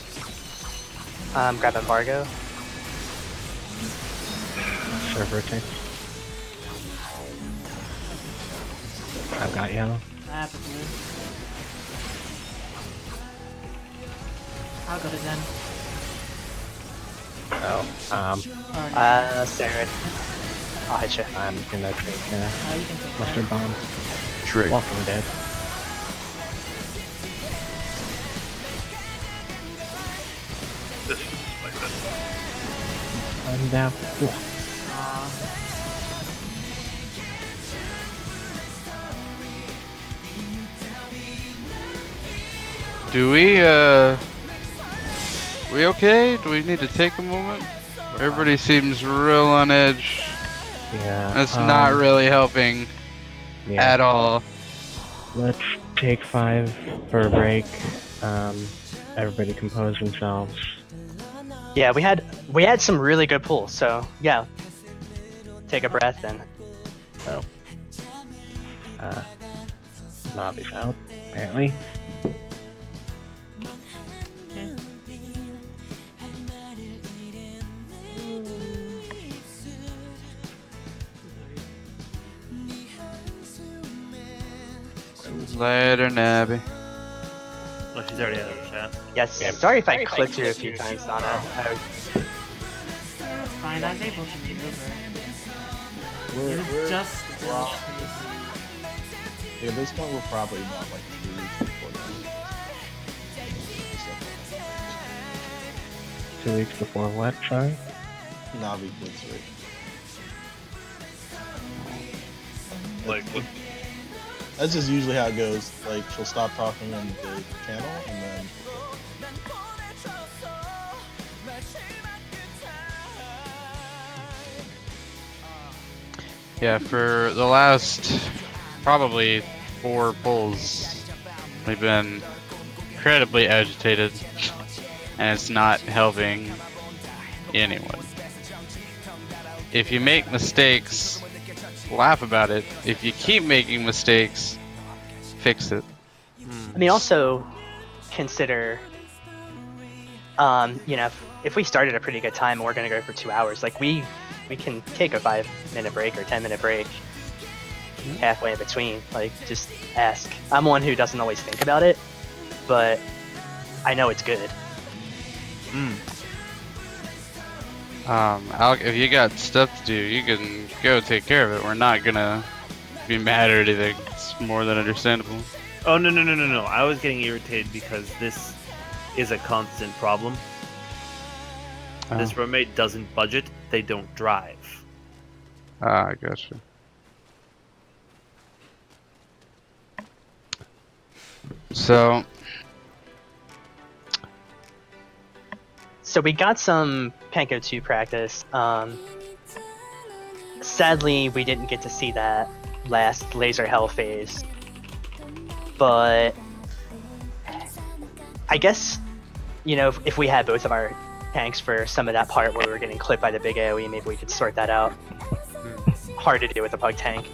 Grab embargo. Server rotate. I've got yellow. That happens, man. I'll go to Zen. Oh, Sarah. I'll hit you. I'm gonna take Oh, you can take mustard that. bomb. Trig. Walking dead. This is like this. I'm down. Do we okay? Do we need to take a moment? Everybody seems real on edge. Yeah. That's not really helping at all. Let's take 5 for a break. Everybody compose themselves. Yeah, we had some really good pulls, so yeah. Take a breath and So, Navi's out, apparently. Later, Nabby. Oh, she's already out of the chat. yes. Sorry if I clicked you a few times, Donna. It's fine, I was able to maneuver. It was just Yeah, at this point we're probably not like 2 weeks before that. 2 weeks before what, sorry? Navi quits rate. Like, what? That's just usually how it goes. Like, she'll stop talking on the channel, and then... Yeah, for the last probably 4 pulls, we've been incredibly agitated, and it's not helping anyone. If you make mistakes, laugh about it. If you keep making mistakes, fix it. I mean, also consider, you know, if we start at a pretty good time and we're gonna go for 2 hours, like we can take a 5-minute break or 10-minute break halfway in between. Like, just ask. I'm one who doesn't always think about it, but I know it's good. Alec, if you got stuff to do, you can go take care of it. We're not gonna be mad or anything. It's more than understandable. Oh, no. I was getting irritated because this is a constant problem. This roommate doesn't budget, they don't drive. I gotcha. So we got some Panko 2 practice. Sadly, we didn't get to see that last laser hell phase. But I guess, you know, if we had both of our tanks for some of that part where we were getting clipped by the big AoE, maybe we could sort that out. Hard to do with a bug tank.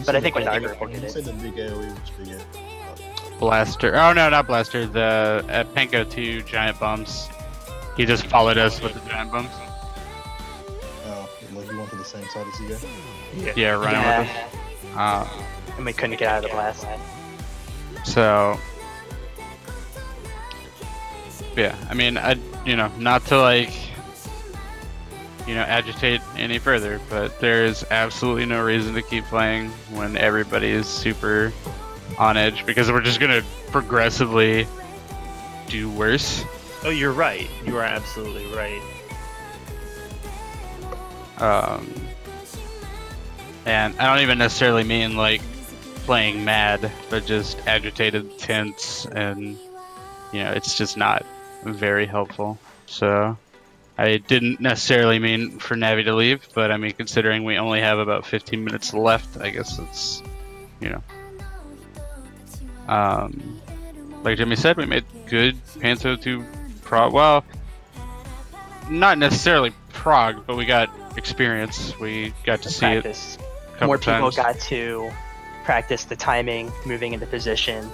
But I think with our group we'll get it. The big AoE, which big AoE? Blaster. Oh no, not Blaster. The Panko 2 giant bumps. He just followed us with the giant bumps. Oh, like you went to the same side as you guys? Yeah, running with us. And we couldn't get out of the blast. So yeah, I mean, not to agitate any further, but there's absolutely no reason to keep playing when everybody is super on edge, because we're just gonna progressively do worse. Oh, you're right. You are absolutely right. And I don't even necessarily mean like playing mad, but just agitated, tense, and it's just not very helpful. So I didn't necessarily mean for Navi to leave, but I mean, considering we only have about 15 minutes left, I guess it's, like Jimmy said, we made good Panto 2 prog. Well, not necessarily prog, but we got experience. We got to see practice. It a couple More people times. got to practice the timing, moving into position,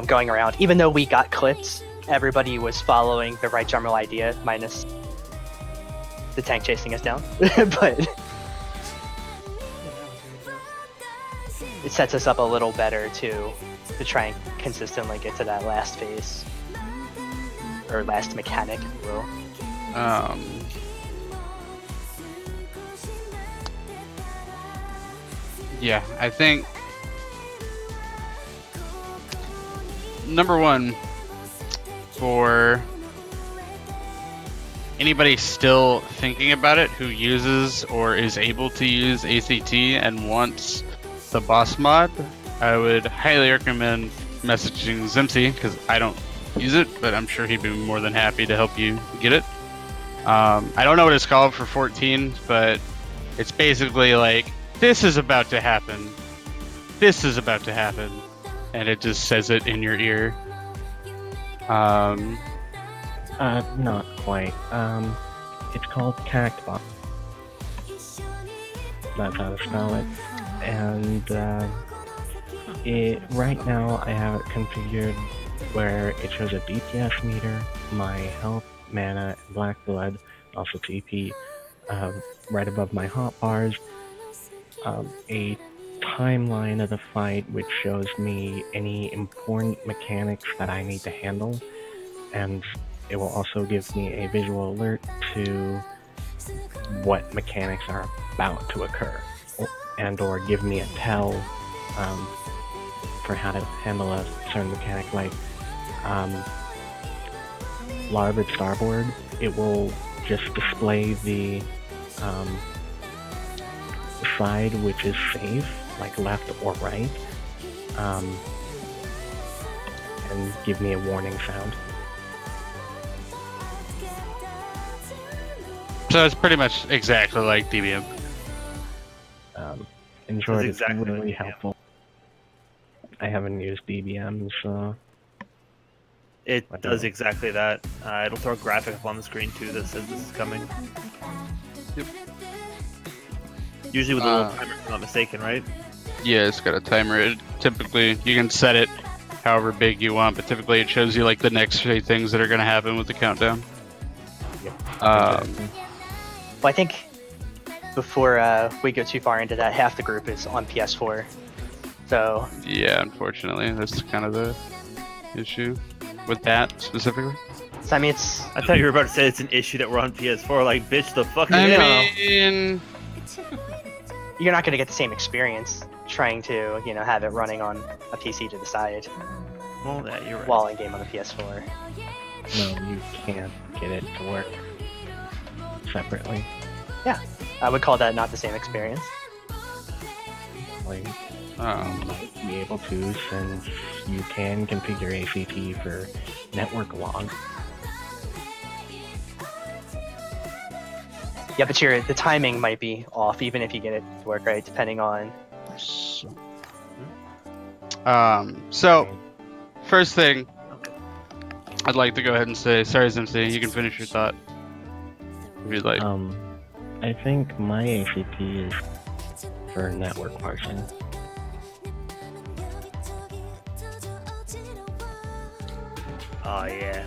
going around. Even though we got clipped, everybody was following the right general idea, minus the tank chasing us down. But it sets us up a little better to try and consistently get to that last phase, or last mechanic, if you will. Yeah, I think number one, for anybody still thinking about it who uses or is able to use ACT and wants the boss mod, I would highly recommend messaging Zimsy, because I don't use it, but I'm sure he'd be more than happy to help you get it. I don't know what it's called for 14, but it's basically like, this is about to happen. This is about to happen. And it just says it in your ear. Not quite. It's called Cactuar. That's how to spell it. And, right now I have it configured where it shows a DPS meter, my health, mana, and black blood, also TP, right above my hotbars, a timeline of the fight which shows me any important mechanics that I need to handle, and it will also give me a visual alert to what mechanics are about to occur, and or give me a tell for how to handle a certain mechanic, like larboard starboard. It will just display the side which is safe, like left or right, and give me a warning sound. So it's pretty much exactly like DBM. In short, That's it's exactly really what- yeah. helpful. I haven't used DBM, so It Like does a- exactly that. It'll throw a graphic up on the screen too that says this is coming. Yep. Usually with a little timer, if I'm not mistaken, right? Yeah, it's got a timer. Typically, you can set it however big you want, but typically it shows you like the next few things that are going to happen with the countdown. exactly. Well, I think before we go too far into that, half the group is on PS4. So Yeah, unfortunately, that's kind of the issue with that specifically. I mean, it's I thought you were about to say it's an issue that we're on PS4. Like, bitch, the fucking I hell. mean, you're not going to get the same experience trying to, have it running on a PC to the side Well, yeah, you're right. while in game on the PS4. No, you can't get it to work separately. I would call that not the same experience. Like, you um, might be able to, since you can configure ACT for network log. Yeah, but the timing might be off even if you get it to work right, depending on. so first thing, I'd like to go ahead and say, sorry, Zimsy, you can finish your thought if you'd like. I think my ACT is for network parsing. Oh, yeah.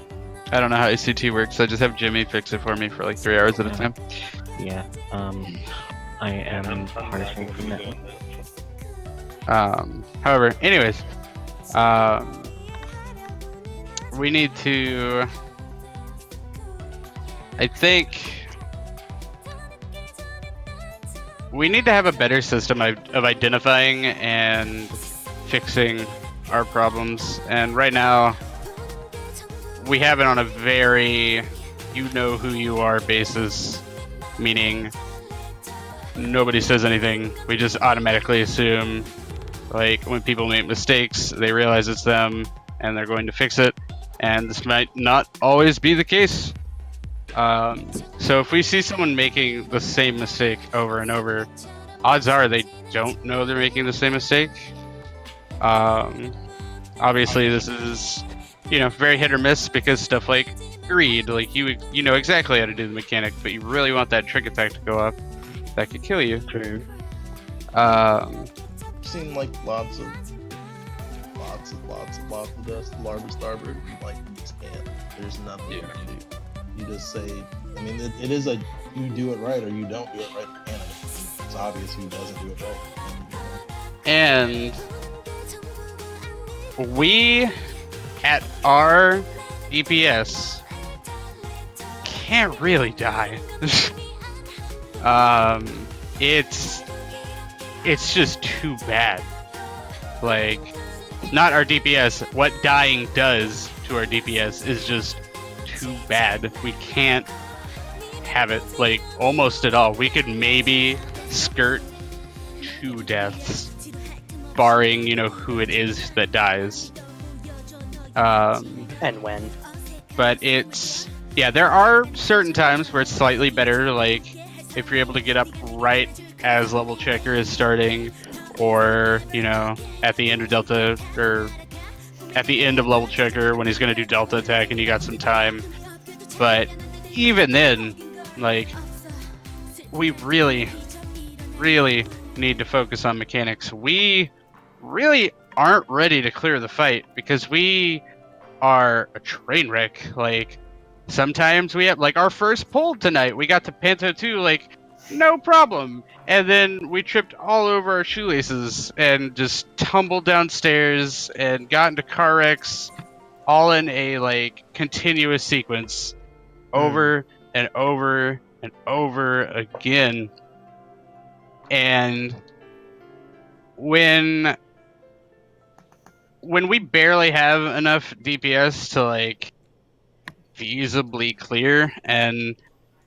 I don't know how ACT works. I just have Jimmy fix it for me for like 3 hours at a time. Yeah, I am I'm parsing for not network. doing that. However, anyways, we need to. I think we need to have a better system of identifying and fixing our problems. And right now, we have it on a very you-know-who-you-are basis, meaning nobody says anything. We just automatically assume, like, when people make mistakes, they realize it's them, and they're going to fix it. And this might not always be the case. So if we see someone making the same mistake over and over, odds are they don't know they're making the same mistake. Obviously, this is, very hit or miss because stuff like greed, like you know exactly how to do the mechanic, but you really want that trick attack to go up. That could kill you. True. I've seen like lots of dust, larboard, starboard. Like you just can't. There's nothing you can do. You just say. I mean, it is a you do it right or you don't do it right mechanic. It's obvious who doesn't do it right. And we, at our DPS, can't really die. It's just too bad. Like, not our DPS. What dying does to our DPS is just too bad. We can't have it, like, almost at all. We could maybe skirt 2 deaths, barring, who it is that dies. And when. But there are certain times where it's slightly better, like, if you're able to get up right as level checker is starting, or, at the end of Delta, or at the end of level checker when he's going to do Delta attack and you got some time. But even then, like, we really, really need to focus on mechanics. We really aren't ready to clear the fight because we are a train wreck. Like, sometimes we have, like, our first pull tonight, we got to Panto 2, like, no problem. And then we tripped all over our shoelaces and just tumbled downstairs and got into car wrecks all in a, like, continuous sequence over and over and over again. And when we barely have enough DPS to, like, feasibly clear, and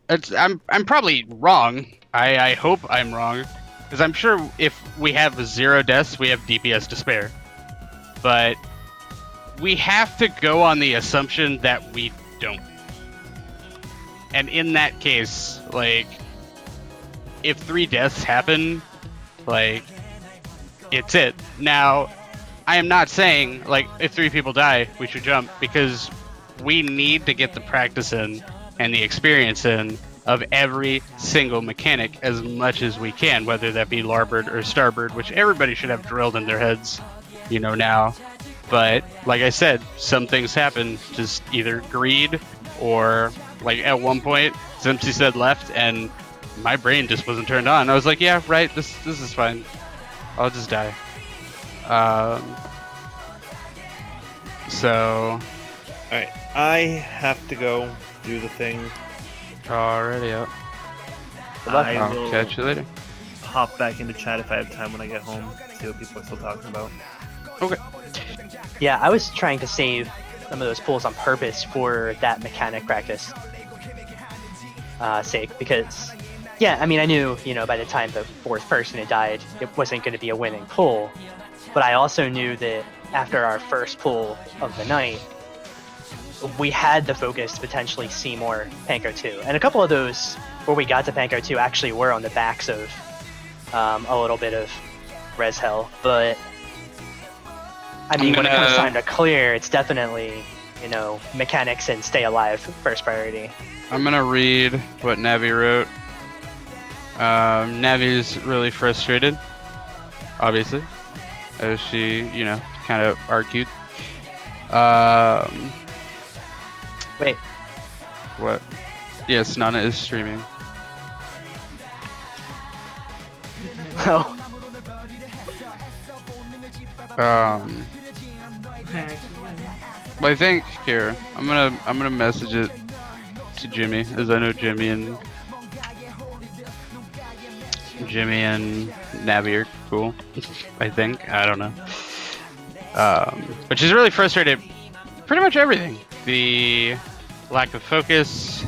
I'm probably wrong. I hope I'm wrong, because I'm sure if we have 0 deaths, we have DPS to spare. But we have to go on the assumption that we don't. And in that case, like, if 3 deaths happen, like, it's it. Now, I am not saying, like, if 3 people die, we should jump, because we need to get the practice in and the experience in of every single mechanic as much as we can, whether that be larboard or starboard, which everybody should have drilled in their heads, now. But, like I said, some things happen, just either greed or, like, at one point, Simpsy said left, and my brain just wasn't turned on. I was like, yeah, right, this is fine. I'll just die. So... Alright, I have to go do the thing. Already up. I'll catch you later. Hop back into chat if I have time when I get home. See what people are still talking about. Okay. Yeah, I was trying to save some of those pulls on purpose for that mechanic practice sake, because, yeah, I mean, I knew, by the time the 4th person had died, it wasn't going to be a winning pull, but I also knew that after our first pull of the night, we had the focus to potentially see more Panko 2. And a couple of those where we got to Panko 2 actually were on the backs of a little bit of res hell. But, I mean, when it comes time to clear, it's definitely, mechanics and stay alive first priority. I'm going to read what Navi wrote. Navi's really frustrated, obviously, as she, kind of argued. Wait. What? Yes, Nana is streaming. Oh. But I think here I'm gonna message it to Jimmy, as I know Jimmy and Navi are cool. I think, I don't know. But she's really frustrated. Pretty much everything. The lack of focus,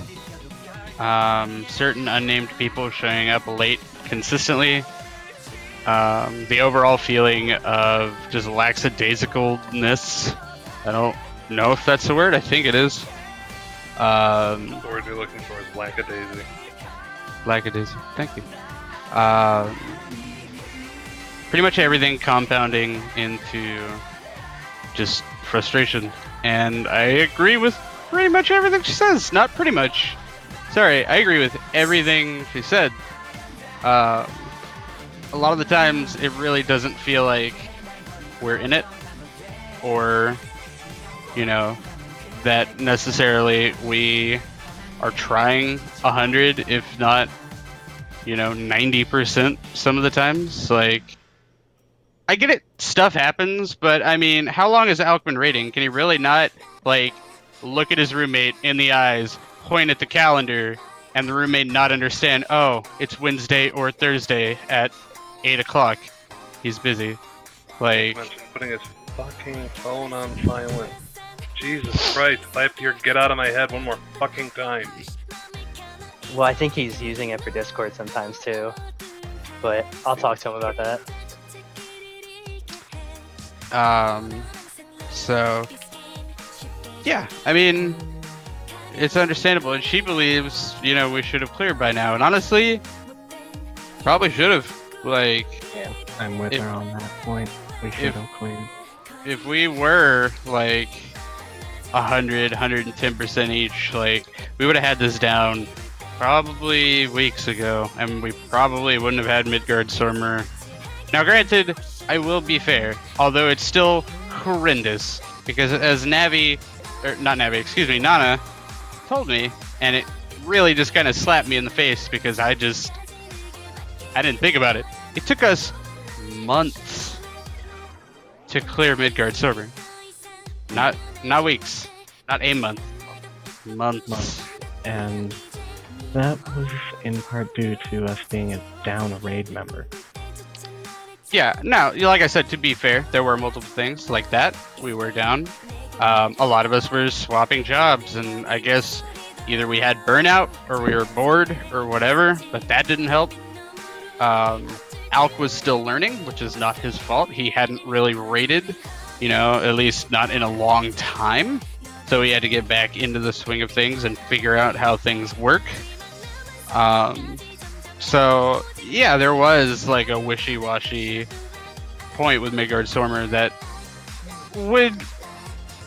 certain unnamed people showing up late consistently, the overall feeling of just lackadaisicalness. I don't know if that's the word. I think it is. The word you're looking for is lackadaisy. Lackadaisy. Thank you. Pretty much everything compounding into just frustration. And I agree with pretty much everything she says. Not pretty much. Sorry, I agree with everything she said. A lot of the times, it really doesn't feel like we're in it. Or, that necessarily we are trying 100, if not, 90% some of the times. Like, I get it, stuff happens, but I mean, how long has Alk been raiding? Can he really not, look at his roommate in the eyes, point at the calendar, and the roommate not understand, oh, it's Wednesday or Thursday at 8 o'clock. He's busy. Putting his fucking phone on silent. Jesus Christ, if I have to hear get out of my head one more fucking time. Well, I think he's using it for Discord sometimes too, but I'll talk to him about that. So, yeah, I mean, it's understandable, and she believes, we should have cleared by now, and honestly, probably should have, Yeah, I'm with her on that point. We should have cleared. If we were, 100, 110% each, we would have had this down probably weeks ago, and we probably wouldn't have had Midgard Stormer. Now, granted, I will be fair, although it's still horrendous, because as Nana told me, and it really just kind of slapped me in the face, because I didn't think about it. It took us months to clear Midgard Stormer. Not weeks, not a month. Months. And that was in part due to us being down a raid member. Yeah, now, like I said, to be fair, there were multiple things like that. We were down. A lot of us were swapping jobs, and I guess either we had burnout or we were bored or whatever, but that didn't help. Alk was still learning, which is not his fault. He hadn't really raided, at least not in a long time. So he had to get back into the swing of things and figure out how things work. So, yeah, there was a wishy-washy point with Midgard Stormer that would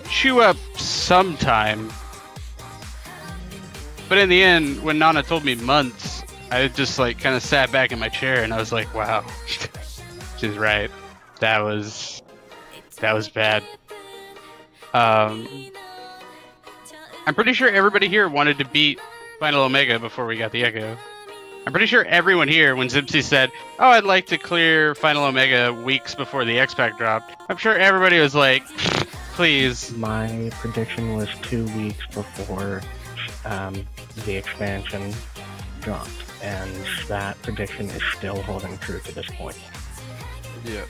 chew up some time. But in the end, when Nana told me months, I just like kind of sat back in my chair and I was like, wow, she's right. That was bad. I'm pretty sure everybody here wanted to beat Final Omega before we got the Echo. I'm pretty sure everyone here, when Zipsy said, oh, I'd like to clear Final Omega weeks before the X-Pack dropped, I'm sure everybody was like, please. My prediction was 2 weeks before the expansion dropped, and that prediction is still holding true to this point. Yeah.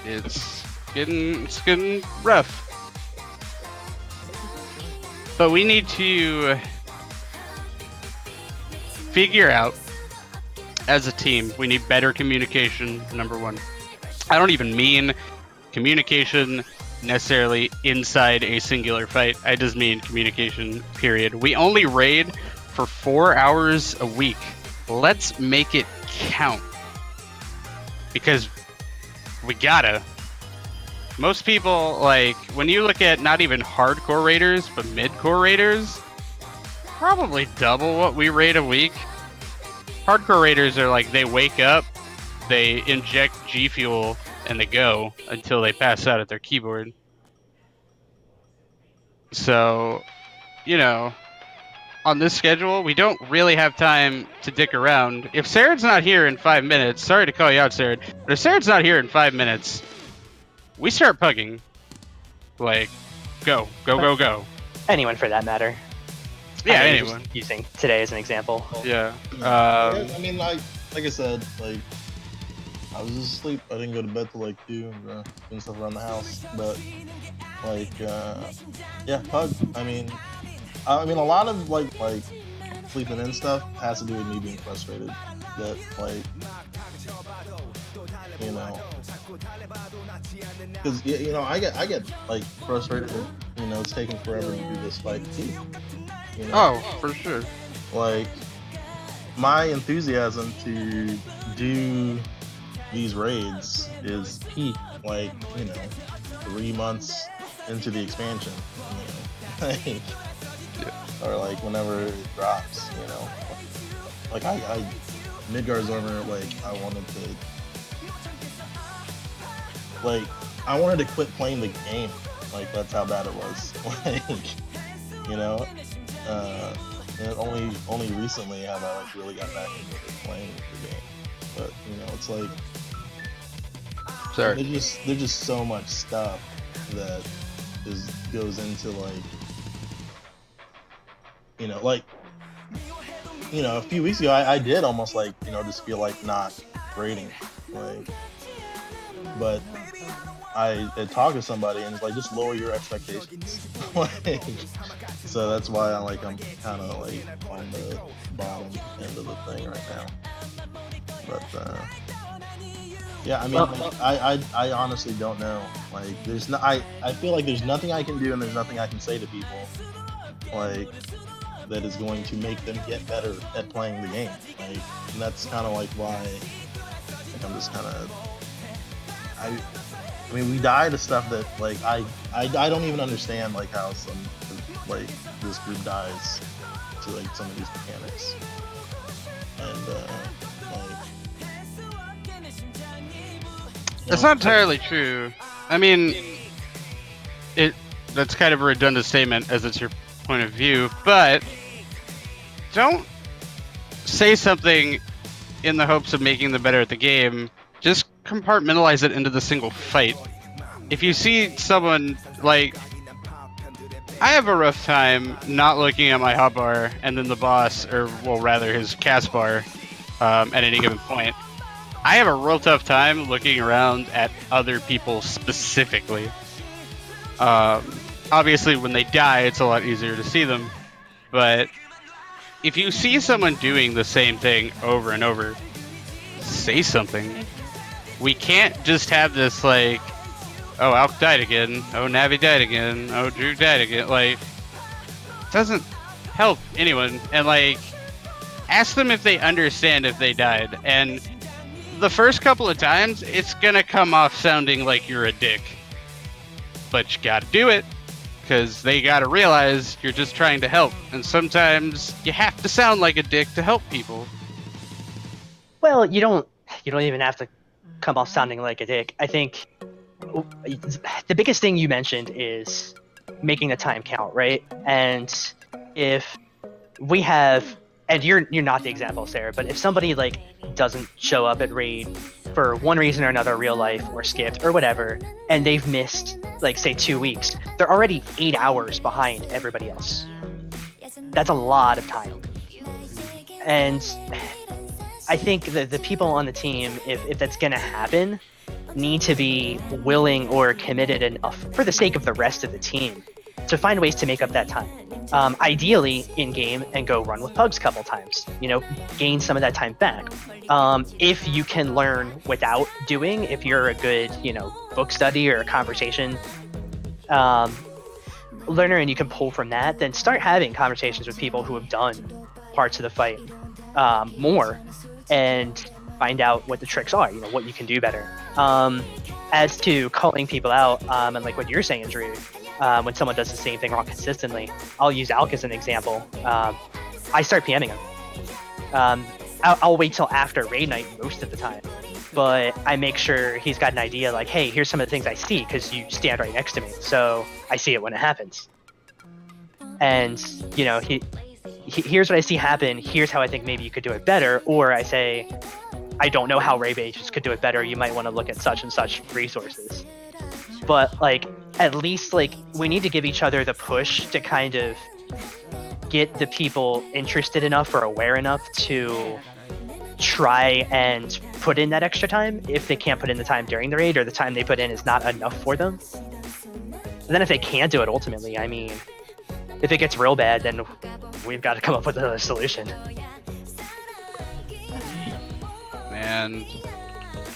It's getting rough. But we need to figure out, as a team, we need better communication, number one. I don't even mean communication necessarily inside a singular fight. I just mean communication, period. We only raid for 4 hours a week. Let's make it count. Because we gotta. Most people, like, when you look at not even hardcore raiders, but mid-core raiders, probably double what we raid a week. Hardcore raiders are like, they wake up, they inject G Fuel, and they go until they pass out at their keyboard. So, you know, on this schedule, we don't really have time to dick around. If Sarad's not here in 5 minutes, sorry to call you out, Sarad, but if Sarad's not here in 5 minutes, we start pugging. Like, go. Anyone for that matter. Yeah, I mean, anyone. just using today as an example. Yeah. I mean, like I said, like I was just asleep. I didn't go to bed till like 2 and doing stuff around the house. But like, yeah, pug. I mean, a lot of like sleeping in stuff has to do with me being frustrated. That like, you know, because you know, I get like frustrated. You know, it's taking forever to do this fight too. You know? Oh, for sure. Like, my enthusiasm to do these raids is peak, like, you know, 3 months into the expansion, you know? Or like whenever it drops, you know. Like I Midgard Zormer, like I wanted to quit playing the game. Like, that's how bad it was. Like, you know. And only recently have I like really got back into playing the game. But you know, it's like there's just so much stuff that goes into like, you know, like, you know, a few weeks ago I did almost like, you know, just feel like not raiding, like, but I talked to somebody and it's like, just lower your expectations. Like, so that's why I'm kind of like on the bottom end of the thing right now. But yeah, I mean, I honestly don't know. Like, I feel like there's nothing I can do and there's nothing I can say to people, like, that is going to make them get better at playing the game. Like, and that's kind of like why, like, I'm just kind of, I mean, we die to stuff that, like, I don't even understand, like, how like, this group dies to, like, some of these mechanics. And, like... That's not entirely true. I mean, that's kind of a redundant statement as it's your point of view, but don't say something in the hopes of making them better at the game. Just compartmentalize it into the single fight. If you see someone, like, I have a rough time not looking at my hotbar and then the boss, or well, rather his cast bar, at any given point. I have a real tough time looking around at other people specifically. Obviously, when they die, it's a lot easier to see them. But if you see someone doing the same thing over and over, say something. We can't just have this, like, oh, Alk died again, oh, Navi died again, oh, Drew died again. Like, it doesn't help anyone. And, like, ask them if they understand if they died. And the first couple of times, it's gonna come off sounding like you're a dick. But you gotta do it, because they gotta realize you're just trying to help. And sometimes you have to sound like a dick to help people. Well, you don't even have to come off sounding like a dick. I think the biggest thing you mentioned is making the time count, right? And if we have, and you're not the example, Sarah, but if somebody like doesn't show up at raid for one reason or another, real life or skipped or whatever, and they've missed like say 2 weeks, they're already 8 hours behind everybody else. That's a lot of time. And I think the people on the team, if that's gonna happen, need to be willing or committed enough for the sake of the rest of the team to find ways to make up that time. Ideally in game and go run with pugs a couple times, gain some of that time back. If you can learn without doing, if you're a good, book study or a conversation learner and you can pull from that, then start having conversations with people who have done parts of the fight more and find out what the tricks are, what you can do better. As to calling people out, and like what you're saying, Drew, when someone does the same thing wrong consistently, I'll use Alk as an example. I start PMing him. I'll wait till after raid night most of the time, but I make sure he's got an idea like, hey, here's some of the things I see because you stand right next to me, so I see it when it happens. And, here's what I see happen, here's how I think maybe you could do it better, or I say, I don't know how raid agents could do it better, you might want to look at such and such resources. But at least we need to give each other the push to kind of get the people interested enough or aware enough to try and put in that extra time if they can't put in the time during the raid or the time they put in is not enough for them. And then if they can't do it ultimately, I mean, if it gets real bad, then we've got to come up with another solution. And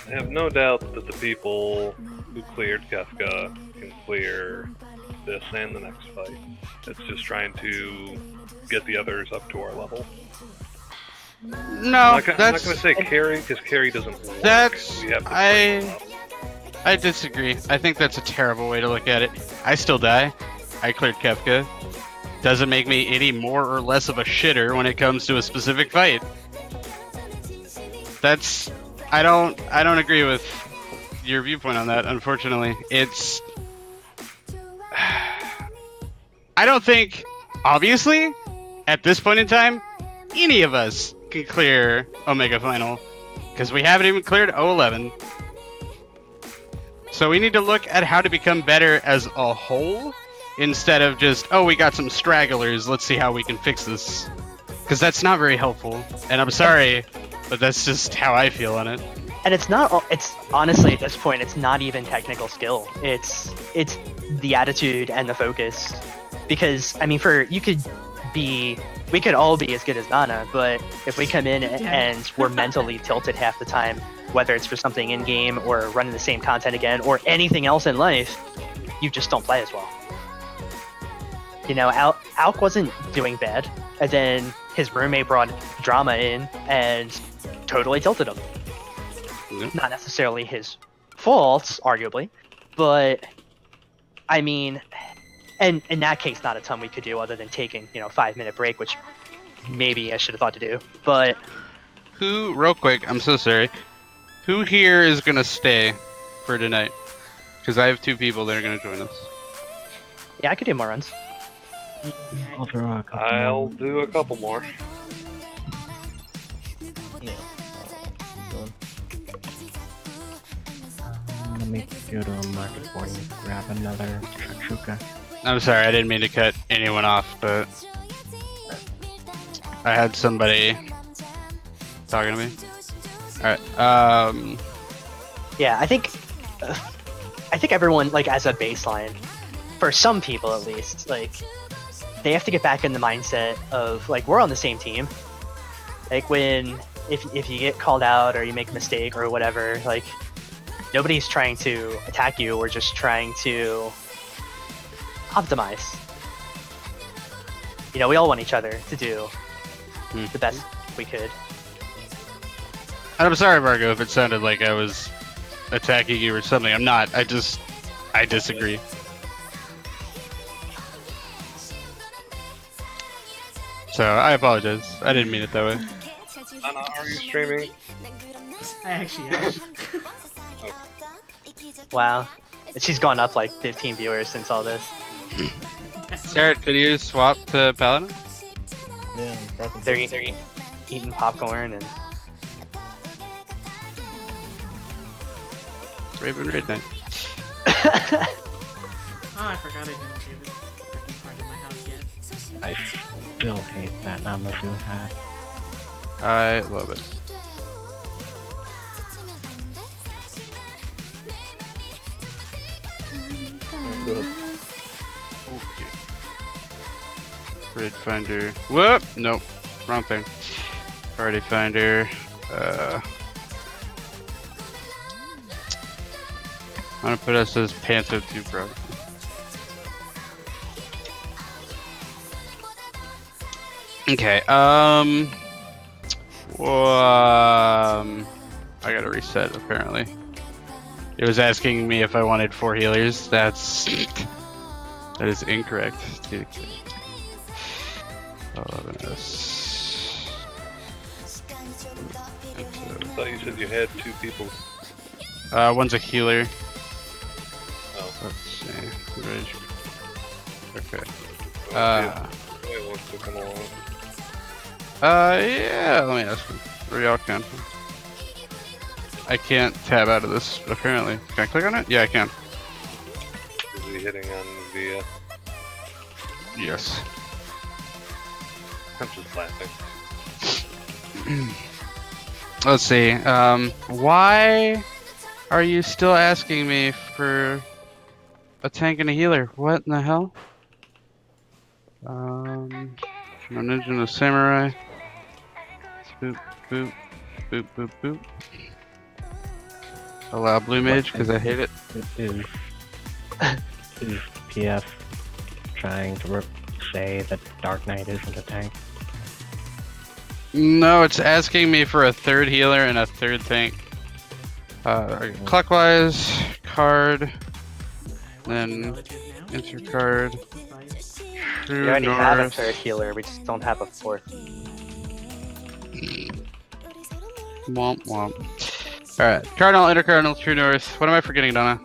I have no doubt that the people who cleared Kefka can clear this and the next fight. It's just trying to get the others up to our level. no, I'm not going to that's say carry, because carry doesn't work. that's We have to bring them up. I disagree. I think that's a terrible way to look at it. I still die. I cleared Kefka. Doesn't make me any more or less of a shitter when it comes to a specific fight. I don't agree with your viewpoint on that, unfortunately. I don't think, obviously, at this point in time, any of us can clear Omega Final, because we haven't even cleared 011. So we need to look at how to become better as a whole, instead of just, oh, we got some stragglers, let's see how we can fix this. Because that's not very helpful, and I'm sorry, but that's just how I feel on it. And it's honestly at this point, it's not even technical skill. It's the attitude and the focus. Because, I mean, we could all be as good as Nana, but if we come in and we're mentally tilted half the time, whether it's for something in-game or running the same content again or anything else in life, you just don't play as well. Alk wasn't doing bad, and then his roommate brought drama in and totally tilted him. Mm-hmm. Not necessarily his fault, arguably, but I mean, and in that case, not a ton we could do other than taking, a 5-minute break, which maybe I should have thought to do. But Real quick, I'm so sorry. Who here is gonna stay for tonight? Because I have 2 people that are gonna join us. yeah, I could do more runs. I'll throw a couple I'll more. do a couple more. Yeah. Let me go to a market for you. Grab another shakshuka. I'm sorry, I didn't mean to cut anyone off, but I had somebody talking to me. Alright, Yeah, I think everyone, as a baseline, for some people at least, they have to get back in the mindset of, we're on the same team. If you get called out or you make a mistake or whatever, nobody's trying to attack you, we're just trying to optimize. We all want each other to do the best we could. I'm sorry, Margo, if it sounded like I was attacking you or something. I'm not. I disagree. So I apologize. I didn't mean it that way. Anna, are you streaming? I actually am. Wow. She's gone up like 15 viewers since all this. Sarah, could you swap to Paladin? Yeah, I'm They're eating popcorn and Raven Raid Knight. Oh, I forgot I didn't give it freaking part of my house yet. I still hate that Namazu hat. I love it. good. Raid Finder. Whoop! Nope. Wrong thing. Party Finder. I'm gonna put us as Panther 2 Pro. Okay, I gotta reset apparently. It was asking me if I wanted 4 healers. That is incorrect. 11S. I thought you said you had 2 people. One's a healer. Oh. Let's see. Okay. Wait, wants to come along. Yeah, let me ask him. Or y'all can. I can't tab out of this, apparently. Can I click on it? Yeah, I can. Is he hitting on via? Yes. I'm just laughing. Let's see. Why are you still asking me for a tank and a healer? What in the hell? No ninja, no samurai. Boop, boop, boop, boop, boop. Allow blue mage because I hate it. Is PF trying to say that Dark Knight isn't a tank? No, it's asking me for a 3rd healer and a 3rd tank. Clockwise, card, then enter card. we True already have a north. 3rd healer, we just don't have a 4th. Womp womp. Alright, cardinal, intercardinal, true north. What am I forgetting, Donna?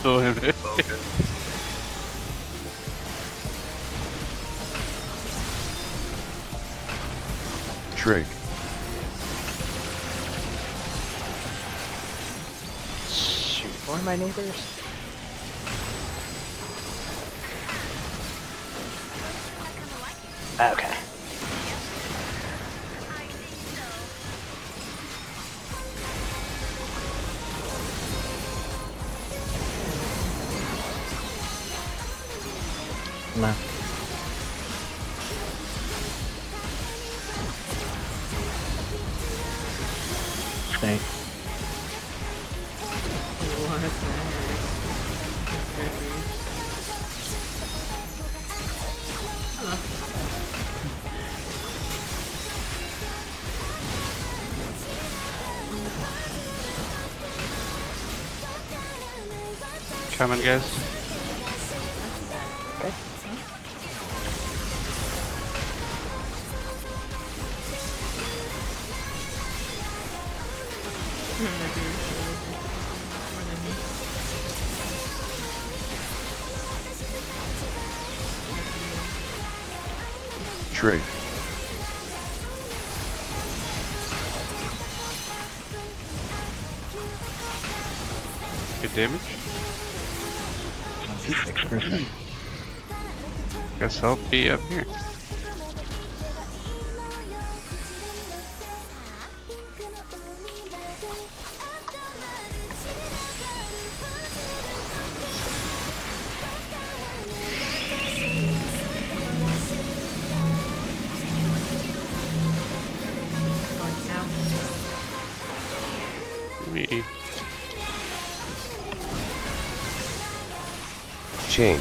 the limit. Okay. Trig. Shoot for my neighbors. Okay. Left. Stay. What the heck? Coming, guys. Okay. Trig. Good damage. 6%. Guess I'll be up here. Me. Chain.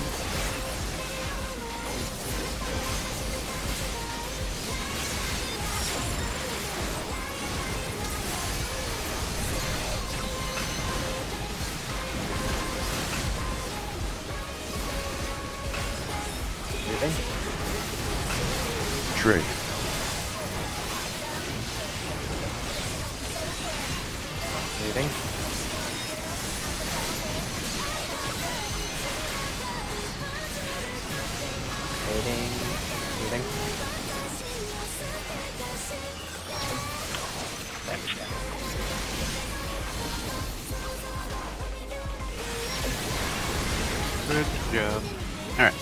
Moving. Trig. Moving. Moving. Moving. Good job. Alright.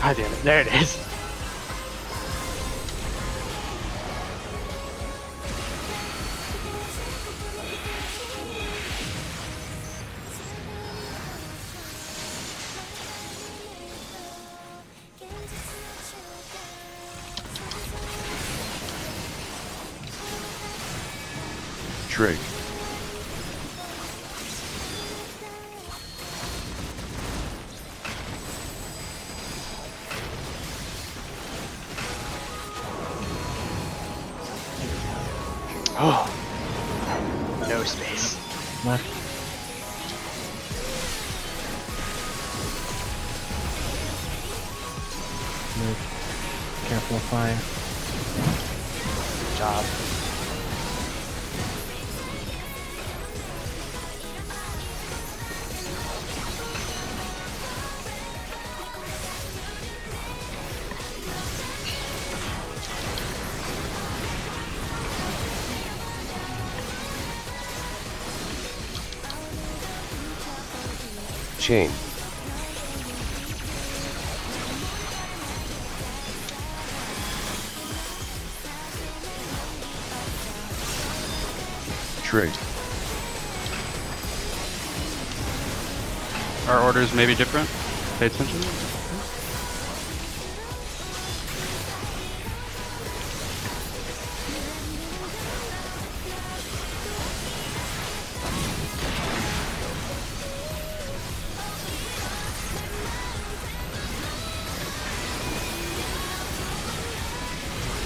God damn it. There it is. Trig. Oh. No space. Left. Move. Careful of fire. Good job. Chain. Trig. Our orders may be different. Pay attention.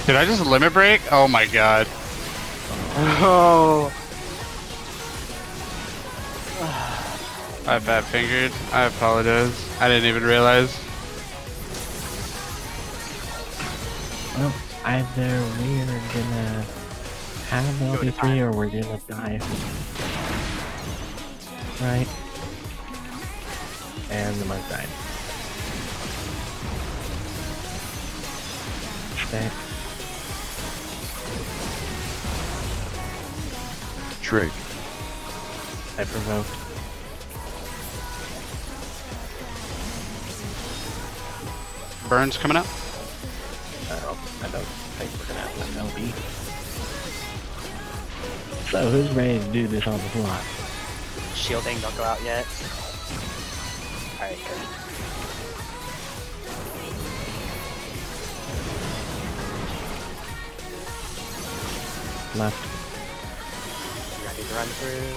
Did I just limit break? Oh my god. Oh. I fat fingered. I apologize. I didn't even realize. Either we're gonna have LB3 or we're gonna die. Right? And the monk died. Stay. Trig. I provoked. Burns coming up. I don't think we're gonna have an LB. So who's ready to do this on the fly? Shielding, don't go out yet. Alright, good. Left. Ready to run through.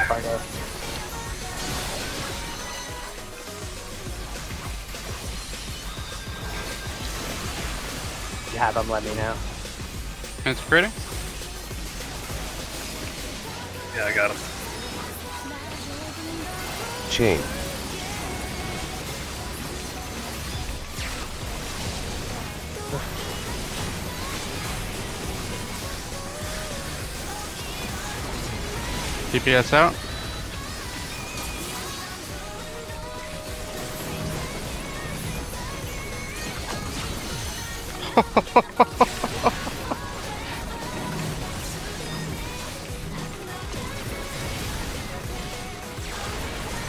Fargo. If you have them, let me know. It's pretty. Yeah, I got him. Chain. DPS out.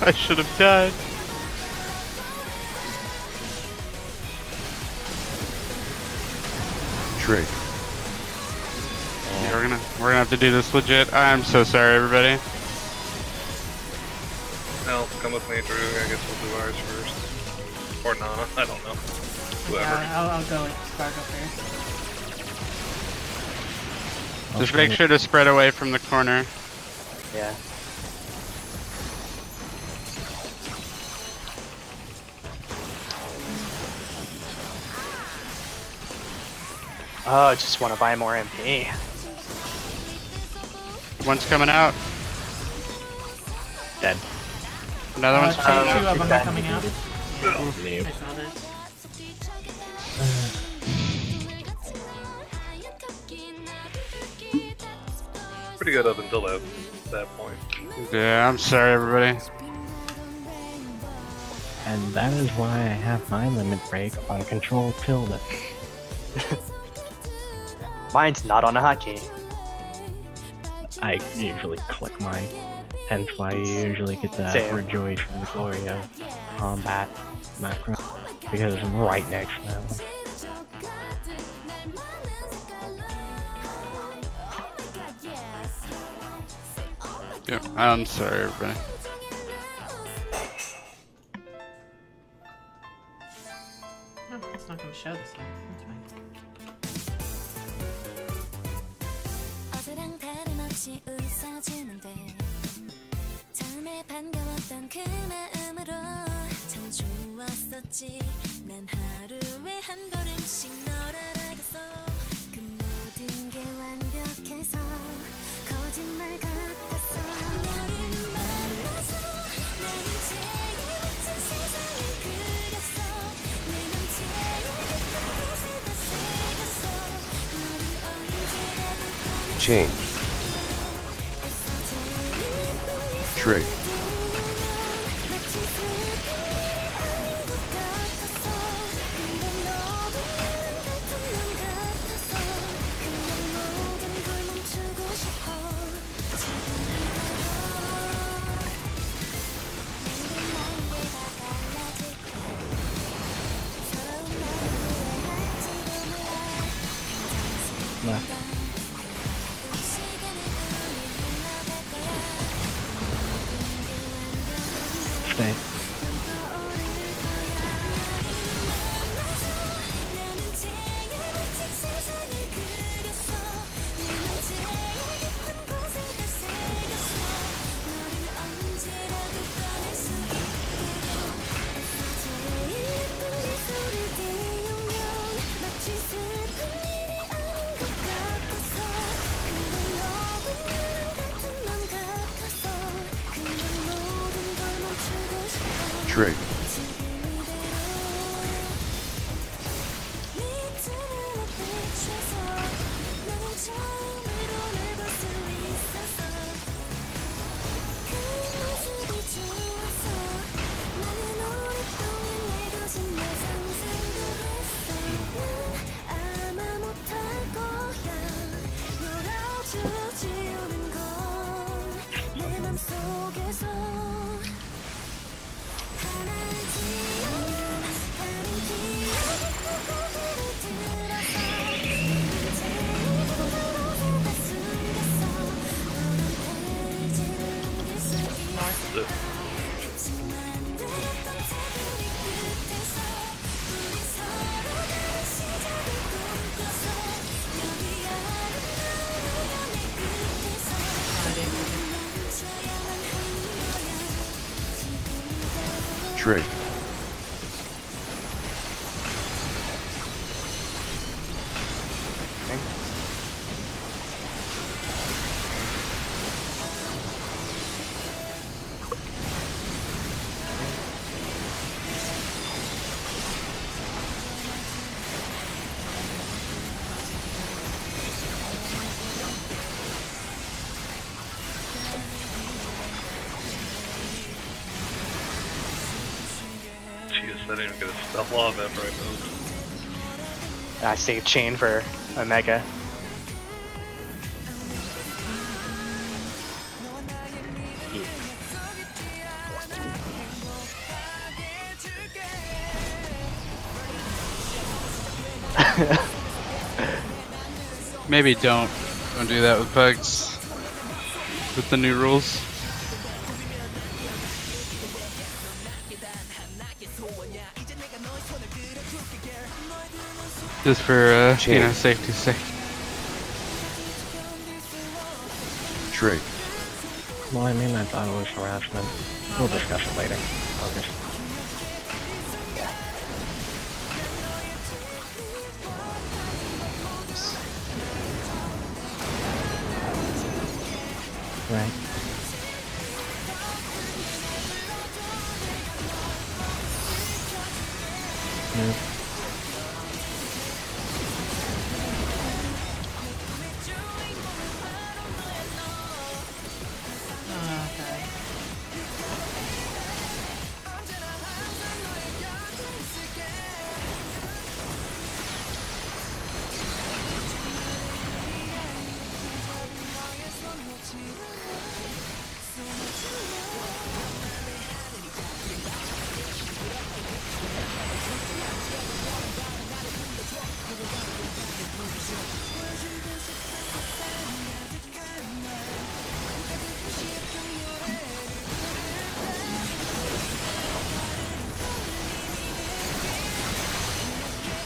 I should have died. Trig. Yeah, we're gonna have to do this legit. I'm so sorry, everybody. No, come with me, Drew. I guess we'll do ours first. Or Nana, I don't know. Whoever. Yeah, I'll go with Fargo first. Just make sure to spread away from the corner. Yeah. Oh, just want to buy more MP. One's coming out. Dead. Another one's Two coming out. of them are coming out. Nope. I saw that. Pretty good up until that point. Yeah, I'm sorry, everybody. And that is why I have my limit break on control tilde. Mine's not on a hotkey. I usually click mine. Hence why you usually get that Same. rejoice in the glory of combat macro. Because it's right next to them. Yeah, I'm sorry, everybody. No, it's not gonna show this time. That's fine. 어제랑 다름없이 웃어주는데 처음에 반가웠던 그 마음으로 참 좋았었지. 난 하루에 한 걸음씩 널 알아갔어. 그 모든 게 완벽해서 거짓말 같았어. 너를 만나서 내 인생에 미친 세상을 그렸어. 내 맘제일 깊은 곳에 다 새겼어. 너를 언제라도 Chain. Trig. Left. Stay. Trig. Trig. Jeez, I didn't even get a spell off after I moved. I saved chain for Omega. Maybe don't do that with bugs. With the new rules. Just for you know, safety's sake. Trig. Well, I mean, I thought it was harassment. We'll discuss it later. Okay. Right. Move. Okay.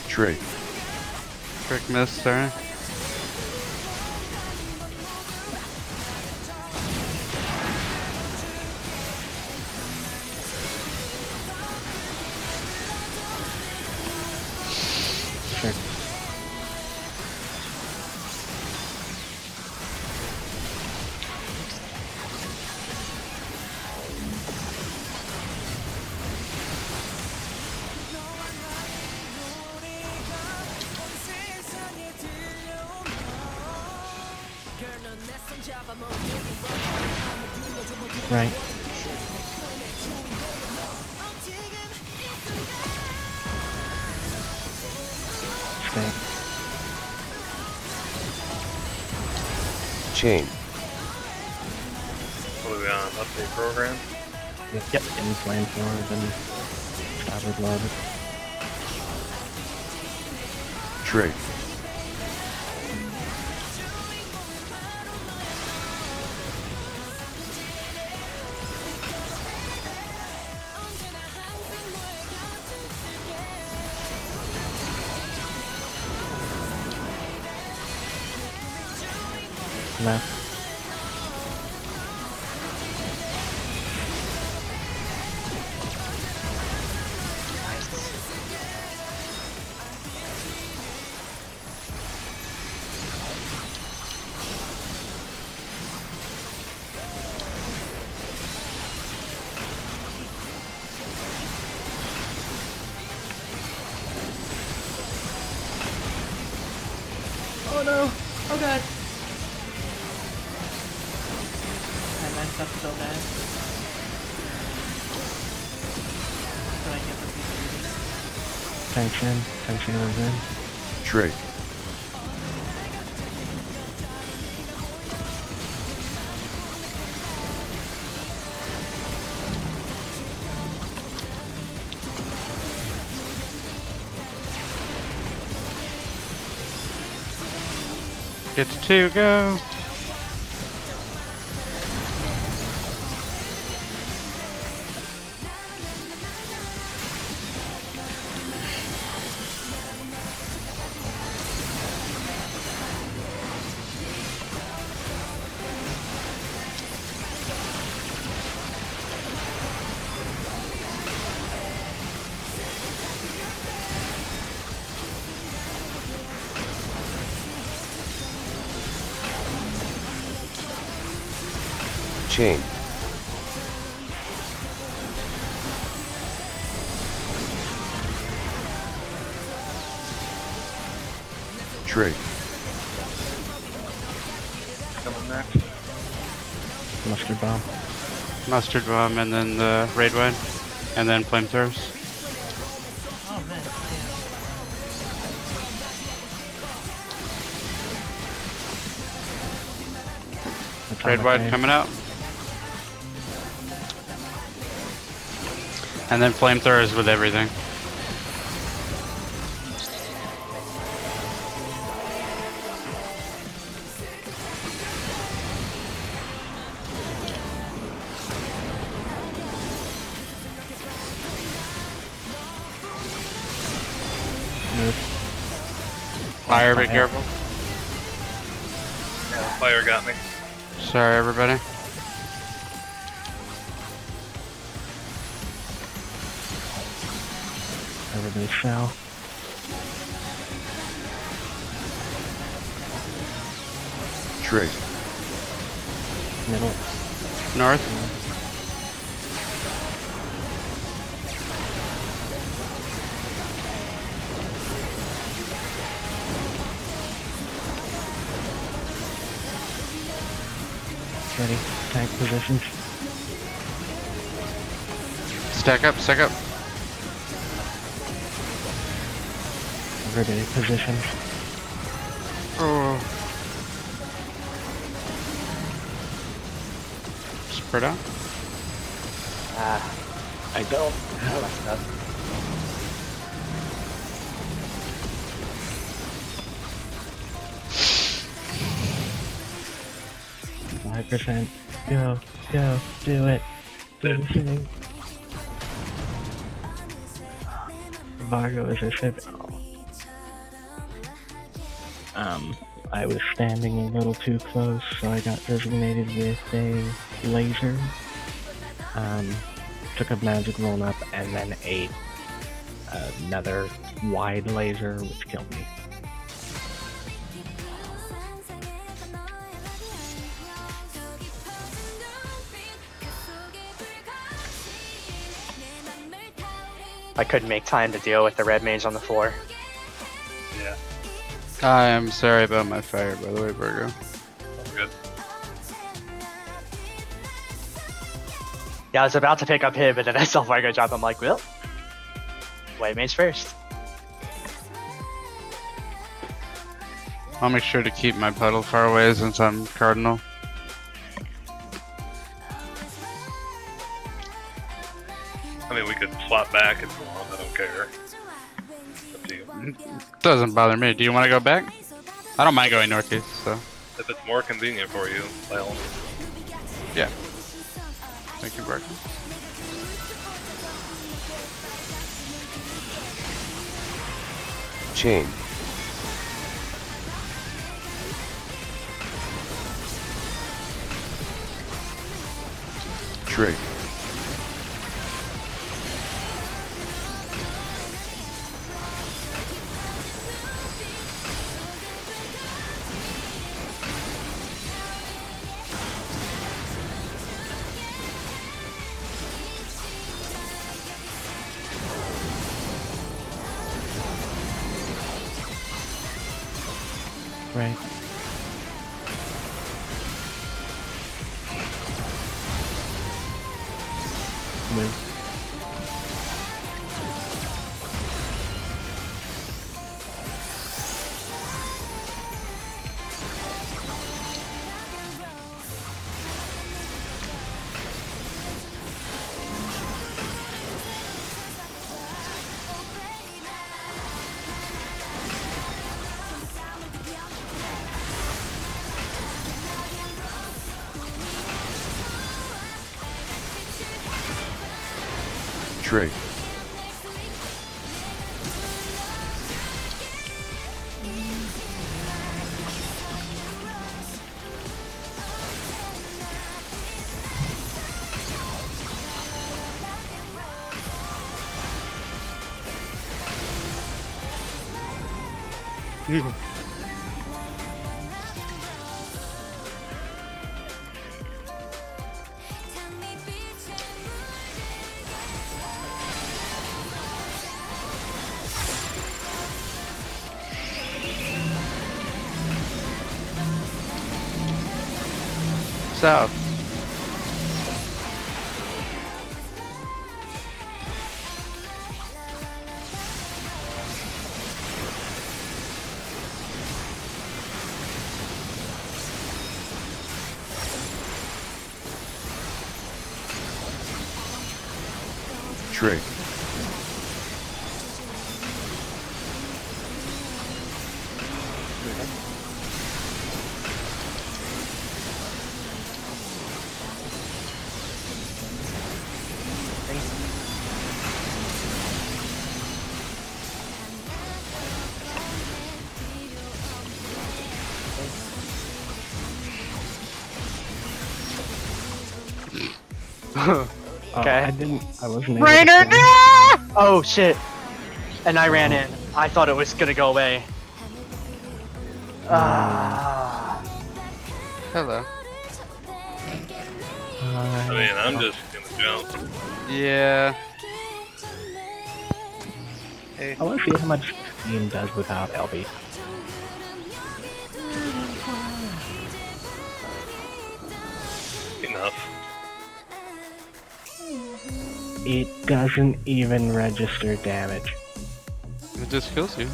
Trig. Quick miss, sorry. Sure. Right. Stay. Chain. What are we on? Update program? Yep. In flamethrower, then Stopper Blood. Trig. Left. Oh no! Oh god! I messed up so bad. But I get the piece. Tension. Tension is in. Trig. Get to 2, go. Chain. Trig. Coming next. Mustard bomb. Mustard bomb, and then the raid wide, and then flamethrowers. Oh man, That's on Raid my wide way. coming out. And then flamethrowers with everything. Move. Fire, be Fire. careful. Yeah, fire got me. Sorry, everybody. Everybody fell. Trig. Middle. North. Ready. Tank positions. Stack up, stack up. Everybody positions. Oh. Spread out. I don't have my stuff. 5%. Go, go, do it. Do the thing. Vargo is a ship. I was standing a little too close, so I got designated with a laser. Took a magic roll up, and then another wide laser, which killed me. I couldn't make time to deal with the red mage on the floor. Yeah, I am sorry about my fire, by the way, Virgo. that's good. Yeah, I was about to pick up him, and then I saw Vargo drop. I'm like, well, white mage first. I'll make sure to keep my puddle far away since I'm cardinal. I mean, we could swap back if you want. I don't care. Up to you. Doesn't bother me. Do you want to go back? I don't mind going northeast, so. If it's more convenient for you, by all means. Yeah. Thank you, Virgo. Chain. Trig. Right. Move. Trig. South. Trig. Okay. I wasn't able Rainer, to finish. Oh shit! And I ran in. I thought it was gonna go away. Ah. Hello. I mean, I'm just gonna jump. Yeah. I want to see how much Steam does without LB. Enough. It doesn't even register damage. It just kills you.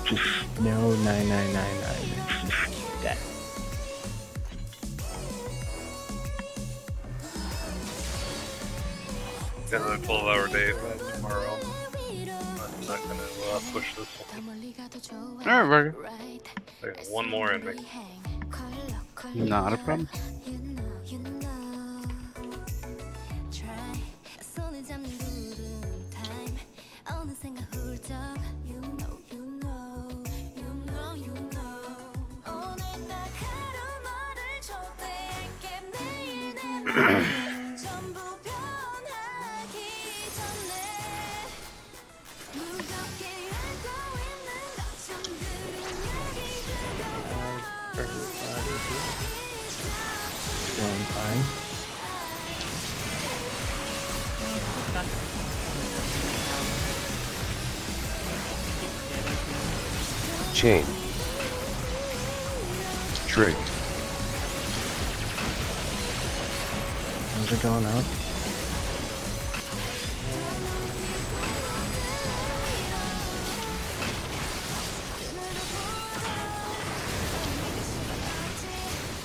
Just no 9999. It's just dead. Got a 12-hour day tomorrow. I'm not gonna push this one. Alright, Burger. I got one more in me. Not a problem. Going fine. Chain. Trig. How's it going up?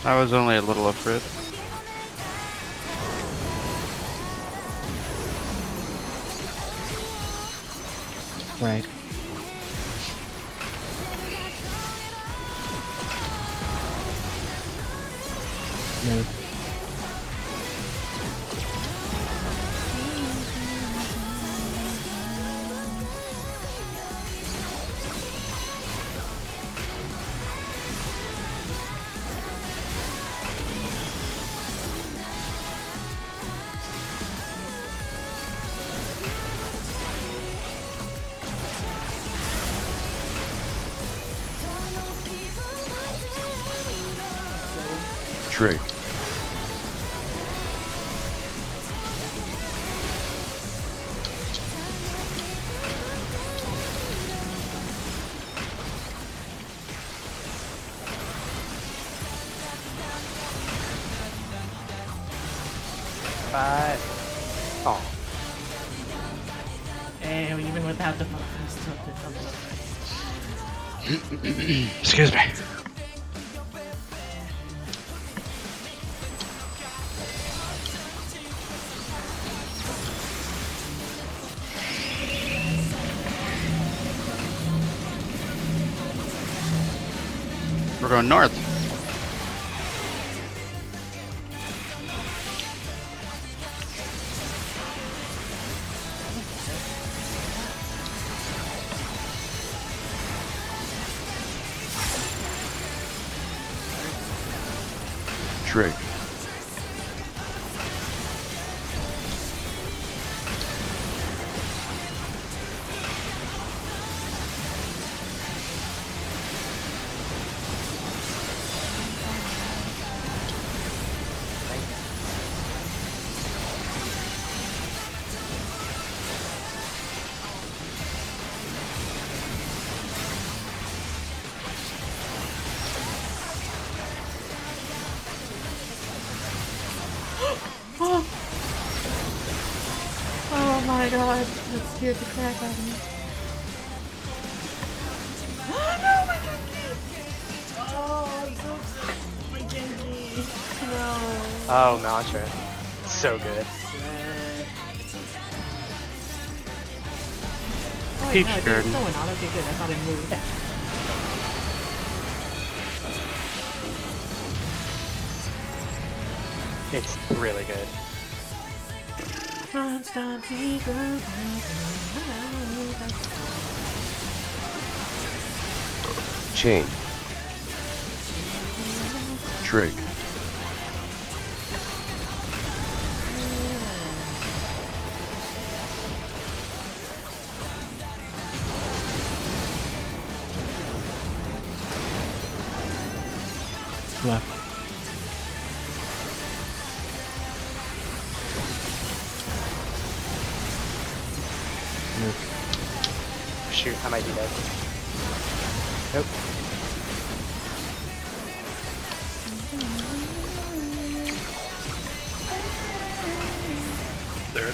I was only a little afraid. Right. No. Trig. Oh. And even without the fucking stuff, it comes up right. Excuse me. We're going north. Trig. Oh my god, that scared the crap out of me. Oh no, my Genki! Oh, so good. My Genki. No. Oh, Mantra. So good. Oh, Peach yeah, dude, Garden. it's going on. Okay, good. I thought it moved. It's really good. Chain. Trig. Left. Move. Shoot, I might be dead. Nope. There.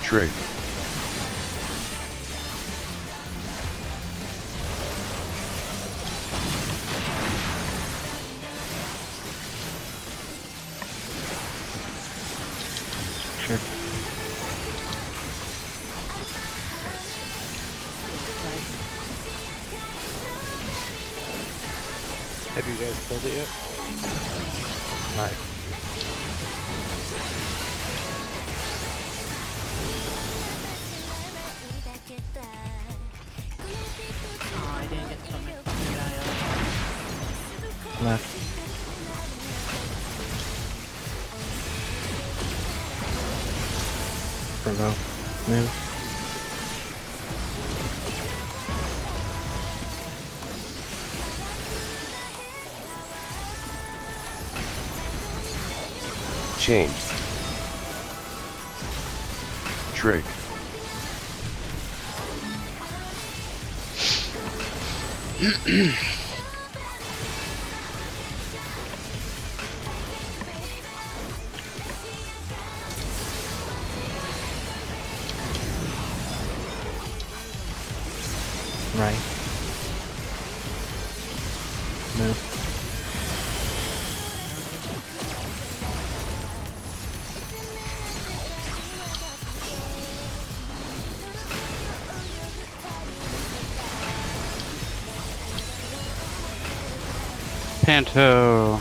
Trig. Sure. Have you guys killed it yet? Nice. Oh, I didn't get to put my fucking guy up. Left. Provoke. Move. Chain. Trig. Right. Move. Panto.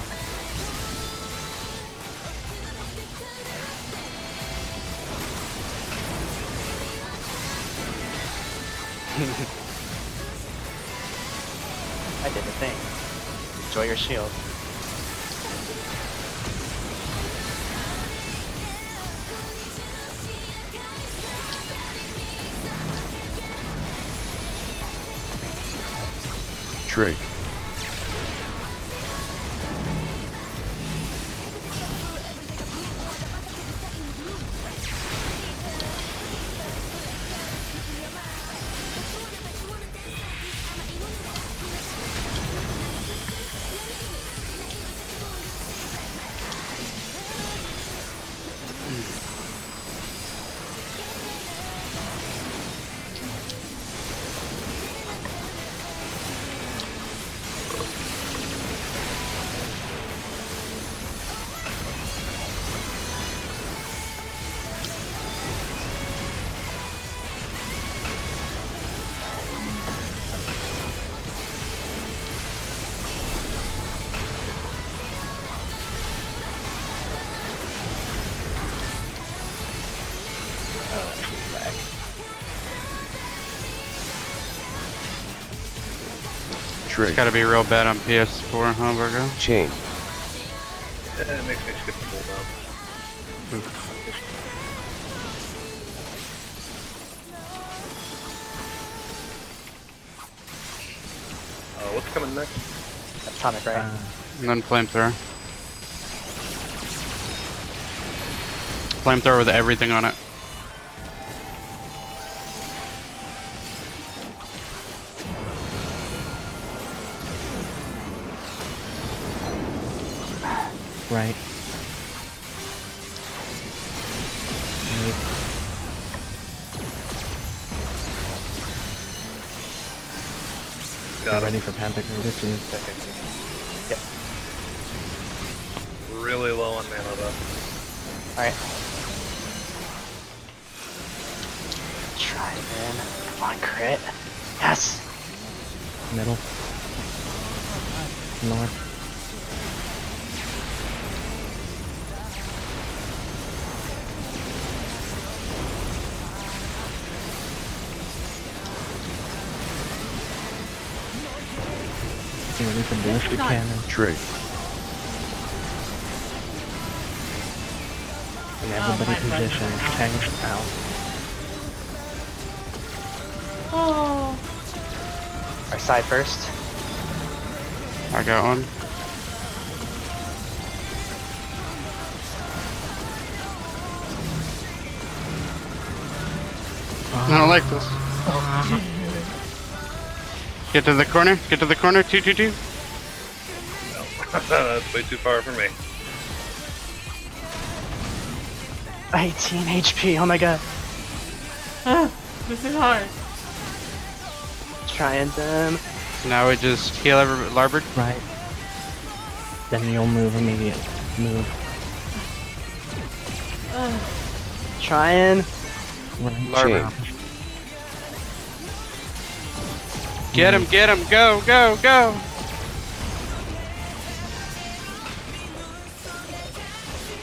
I did the thing. Enjoy your shield. Trig. Trig. It's gotta be real bad on PS4, huh, Virgo? Chain. Yeah, it makes me skip the cooldown. What's coming next? Atomic Ray. And then flamethrower. Flamethrower with everything on it. Right. Got Ready it. for Panther too. Really low on mana though. Alright. Try it, man. Come on, crit. Yes! Middle. North. Ready for ballistic cannon. Trig. And everybody positions. Tanks out. Oh. Our side first. I got one. I don't like this. Get to the corner. Get to the corner. 2-2-2. That's way too far for me. 18 HP, oh my god. This is hard. Trying them. Now we just heal every larboard. Right. Then you'll move immediately. Move. Trying. Right. Larboard. Get him, get him, go, go, go!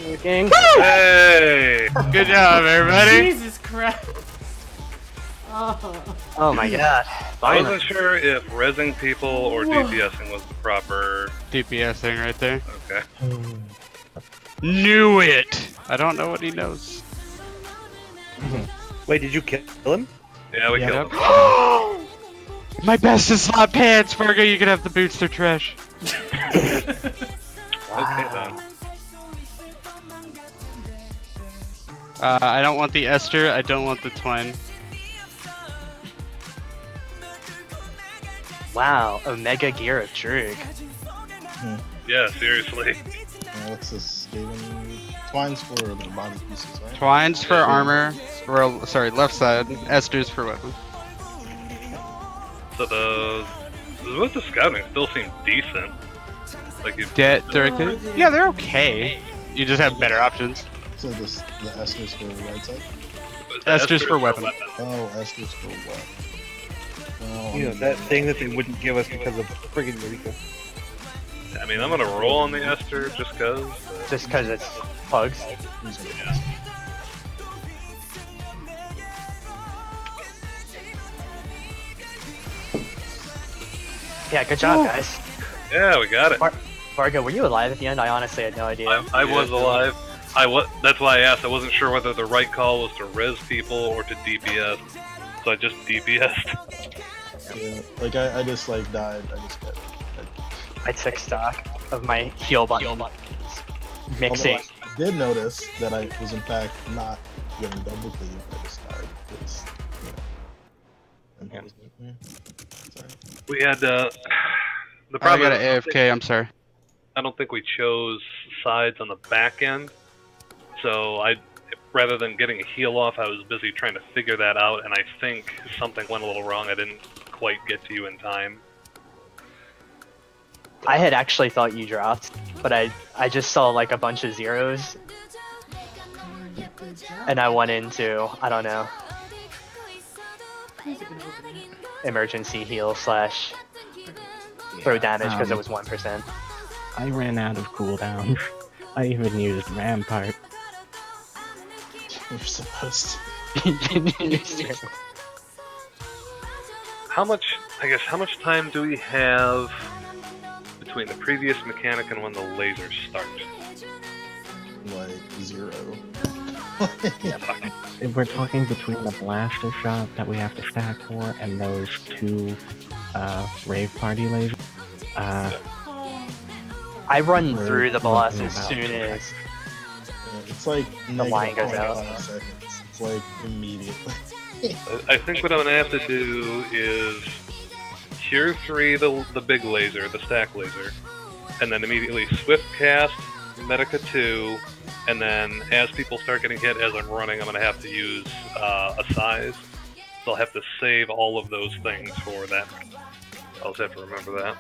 Working. Hey! Good job, everybody! Jesus Christ. Oh. Oh my god. I Finally. wasn't sure if rezzing people or Whoa. DPSing was the proper. DPS thing right there. Okay. Knew it! I don't know what he knows. Wait, did you kill him? Yeah, we killed him. My best is slot pants, Virgo. You can have the boots. They're trash. Okay then. I don't want the Esther. I don't want the twin. Wow, Omega Gear of Drug. Yeah, seriously. What's this? Twines for the body pieces, right? Twines for armor. Or, sorry, left side. Esther's for weapon. So the with the scouting still seem decent. Like you. Directed? Yeah, they're okay. You just have better options. So the Esther's for the right side? Esther's for weapon. Oh, Esther's for what? Well, You know, that thing that they wouldn't give us because of friggin' Eureka. I mean, I'm gonna roll on the Esther just cause. Just because it's pugs. Yeah, good job, guys. Yeah, we got it. Vargo, were you alive at the end? I honestly had no idea. I was alive. That's why I asked. I wasn't sure whether the right call was to res people or to DPS. So I just DPS'd. Yeah, like I just like died. I just got. I took stock of my heal button. Mixing. I did notice that I was in fact not getting double cleave. I just died. It's, you know, sorry. We had the I problem. got an AFK. I'm sorry. I don't think we chose sides on the back end. So rather than getting a heal off, I was busy trying to figure that out, and I think something went a little wrong. I didn't quite get to you in time. I had actually thought you dropped, but I just saw like a bunch of zeros, and I went into, I don't know, emergency heal / throw damage because it was 1%. I ran out of cooldowns. I even used Rampart. You're supposed to. How much I guess, how much time do we have between the previous mechanic and when the lasers start? Like 0. If we're talking between the blaster shot that we have to stack for and those 2 rave party lasers, I run We're through the boss looking as about soon 2 as It's like the line goes out. 0.5 seconds. It's like immediately. I think what I'm gonna have to do is Cure 3, the big laser, the stack laser, and then immediately Swift Cast, Medica 2, and then as people start getting hit as I'm running, I'm gonna have to use a size. So I'll have to save all of those things for that. I'll just have to remember that.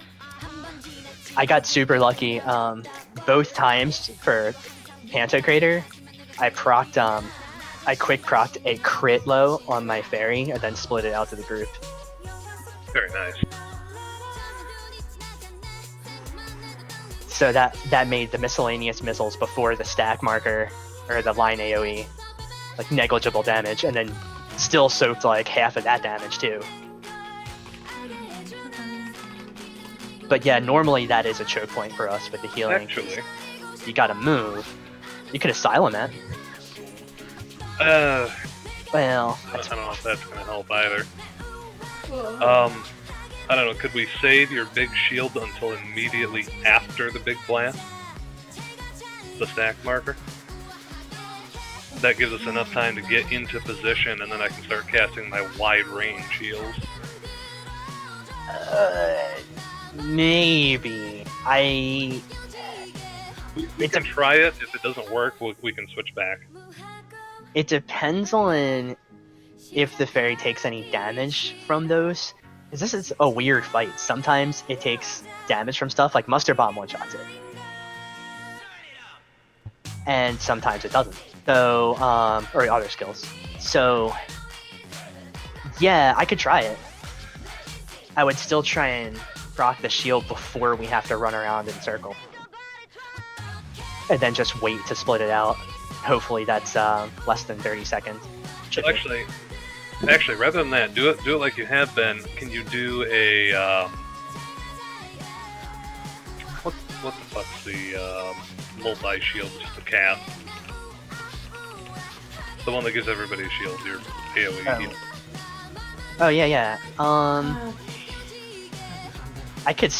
I got super lucky. Both times for Pantocrator, I procced, I quick procced a crit low on my fairy and then split it out to the group. Very nice. So that made the miscellaneous missiles before the stack marker or the line AoE like negligible damage, and then still soaked like half of that damage too. But yeah, normally that is a choke point for us with the healing. Actually, You gotta move. You could asylum it. Well, I don't know if that's gonna help either. I don't know, could we save your big shield until immediately after the big blast? The stack marker? That gives us enough time to get into position, and then I can start casting my wide range shields. Maybe. We can try it. If it doesn't work, we can switch back. It depends on if the fairy takes any damage from those. Because this is a weird fight. Sometimes it takes damage from stuff, like Mustard Bomb one-shots it. And sometimes it doesn't. So, or other skills. So, yeah, I could try it. I would still try and proc the shield before we have to run around in circle. And then just wait to split it out. Hopefully that's less than 30 seconds. Actually, rather than that, do it like you have been. Can you do a what the fuck's the multi-shield, just a cast? The one that gives everybody a shield, your AoE. Oh yeah. I could